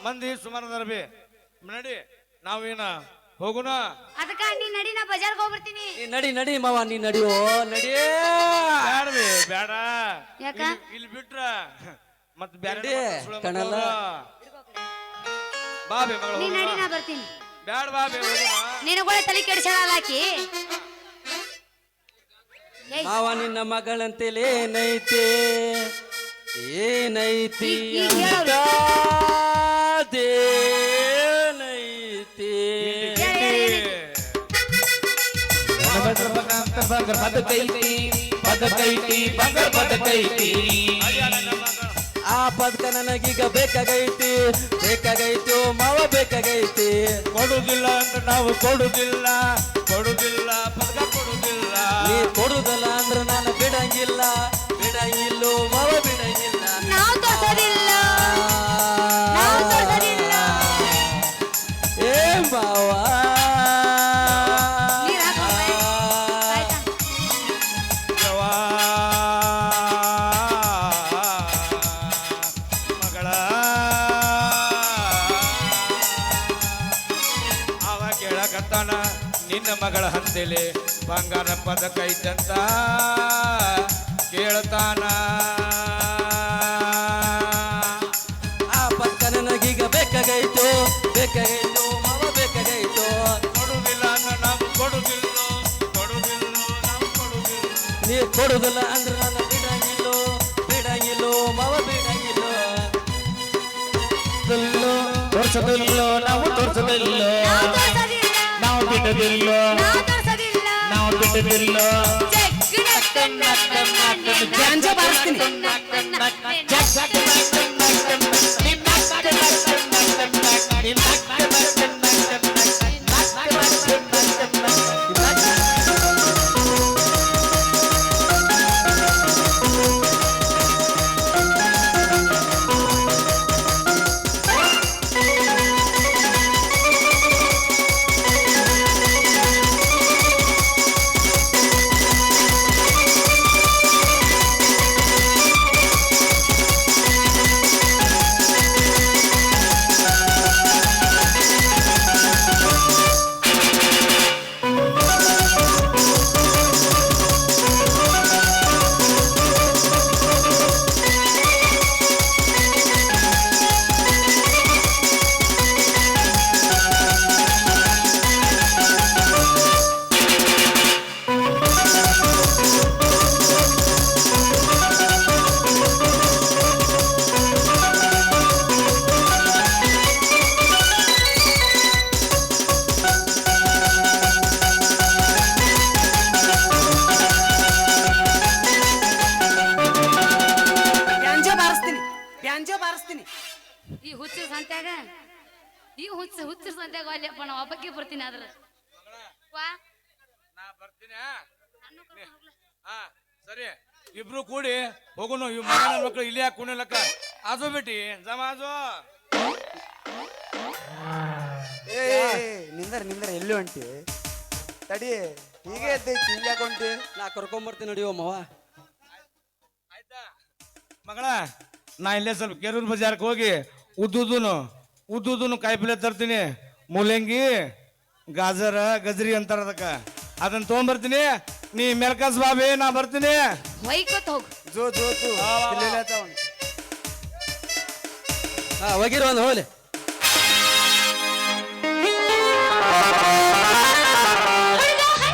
ಮಂದಿ ಸುಮಾರು ಅದಾರ ಬಿ ನಡಿ ನಾವೇನ ಹೋಗುನ ಅದಕ್ಕ ನೀ ನಡಿ ನಾ ಬಜಾರ್ಗೆ ಹೋಗ್ಬರ್ತೀನಿ ನೀ ನಡಿ ನಡಿ ಮಾವ ನೀ ನಡಿಯೋ ನಡಿ ಬೇಡ ಬಿ ಬೇಡ ಯಾಕ? ಇಲ್ಲಿ ಬಿಟ್ರ ಮತ್ ಬೇರೆ ನಡಿ, ಕಣಲ್ಲ. ಬಾ ಬಿ ಮಗಳ ನೀ ನಡಿ ನಾ ಬರ್ತೀನಿ ಬೇಡ ಬಾ ಬಿ ಹೋಗುನ ನಿನಗೊಳ್ಳೆ ತಲೆ ಕೆಡಿಸ್ಯಾಳ ಆಕಿ ಮಾವ ನಿನ್ನ ಮಗಳಂತೇಳಿ ಏನೈತಿ ಏನೈತಿ ಈಗ ಹೇಳು. ಅದೇನೈತಿ ಆ ಪದಕ ನನಗೀಗ ಬೇಕಾಗೈತಿ ಬೇಕಾಗೈತಿ ಮಾವ ಬೇಕಾಗೈತಿ. ಕೊಡುದಿಲ್ಲ ಅಂದ್ರೆ ನಾವು ಕೊಡುದಿಲ್ಲ ಕೊಡುದಿಲ್ಲ ಪದಕ ಕೊಡುದಿಲ್ಲ. ನೀ ಕೊಡುದಲ್ಲ ಅಂದ್ರೆ ನಾನು ಬಿಡಂಗಿಲ್ಲ ಬಿಡಂಗಿಲ್ಲೋ ಮಾವ ಬಿಡಂಗಿಲ್ಲ. ನಾವು ತೋರ್ಸೋದಿಲ್ಲ ನಾವು ತೋರ್ಸೋದಿಲ್ಲ. ಏ ಮಾವ ನೀರ್ ಹಾಕು, ಆಯ್ತಾ? ಯವ್ವಾ, ಮಗಳ ಅವ ಕೇಳಕತ್ತಾನ ನಿನ್ನ ಮಗಳ ಹಂತೇಲಿ ಬಂಗಾರ ಪದಕ ಐತಂತ ಕೇಳ್ತಾನ. ಆ ಪದಕ ನನಗೀಗ ಬೇಕಾಗೈತು ಬೇಕಾಗೈತು ಮಾವ ಬೇಕಾಗೈತು. ಕೊಡುದಿಲ್ಲ ಅಂದ್ರೆ ನಾವು ಕೊಡುದಿಲ್ಲ ಕೊಡುದಿಲ್ಲ ನಾವು ಕೊಡುದಿಲ್ಲ. ನೀ ಕೊಡುದಿಲ್ಲ ಅಂದ್ರೆ ನಾನು ಬಿಡಂಗಿಲ್ಲೋ ಬಿಡಂಗಿಲ್ಲೋ ಮಾವ ಬಿಡಂಗಿಲ್ಲೋ. ತೋರ್ಸೋದಿಲ್ಲೋ ನಾವು ತೋರ್ಸೋದಿಲ್ಲೋ ನಾವು ತೋರ್ಸೋದಿಲ್ಲ ನಾವು ಬಿಡೋದಿಲ್ಲ ನಾವು ತೋರ್ಸೋದಿಲ್ಲ. ನಾವು ಬಿಡೋದಿಲ್ಲ. ಗಾಂಜಾ ಬಾರಿಸ್ತೀನಿ. ಈ ಹುಚ್ಚ ಸಂತ್ಯಾಗ ಹುಚ್ಚ ಸಂತ್ಯಾಗ ಅಲ್ಲಪ್ಪ ನಾವು ಹಬ್ಬಕ್ಕೆ ಬರ್ತೀನಿ ಆದ್ರ ವಾ ನಾ ಬರ್ತೀನಿ. ಹಾ ಸರಿ ಇಬ್ರು ಕೂಡಿ ಹೋಗುನು. ಇವ್ ಮಗನ ಮಕ್ಕಳು ಇಲ್ಲಿ ಯಾಕೆ ಕುಣಿಲಕ್ಕ ಆಜು ಬಿಟ್ಟಿ ಜಮಾಜು. ಏ ನಿಂದರ ಎಲ್ಲಿ ಹೊಂಟಿ ತಡಿ ಹೀಗೆ ಎದ್ದೈತಿ ಹಿಂಗೆ ಯಾಕೆ ಹೊಂಟಿ? ನಾ ಕರ್ಕೊಂಬರ್ತೀನಿ ನಡಿಯೋ ಮಾವ. ಆಯ್ತಾ ಮಗಳ, ನಾ ಇಲ್ಲೇ ಸ್ವಲ್ಪ ಕೆರೂರು ಬಜಾರ್ಗೆ ಹೋಗಿ ಉದ್ದುದೂನು ಕಾಯಿಪಲ್ಲೆ ತರ್ತೀನಿ. ಮೂಲಂಗಿ ಗಾಜರ ಗಜ್ರಿ ಅಂತಾರ ಅದಕ್ಕ, ಅದನ್ನ ತಗೊಂಡ್ಬರ್ತೀನಿ. ನೀ ಮೆಲ್ಕಸ್ ಬಾಬಿ, ನಾ ಬರ್ತೀನಿ. ವೈಕೋತ್ ಹೋಗು. ಜೋ ಜೋ ತೂ ಹಾ ಹೋಗಿರೋ ಒಂದು ಹೋಗ್ಲಿ.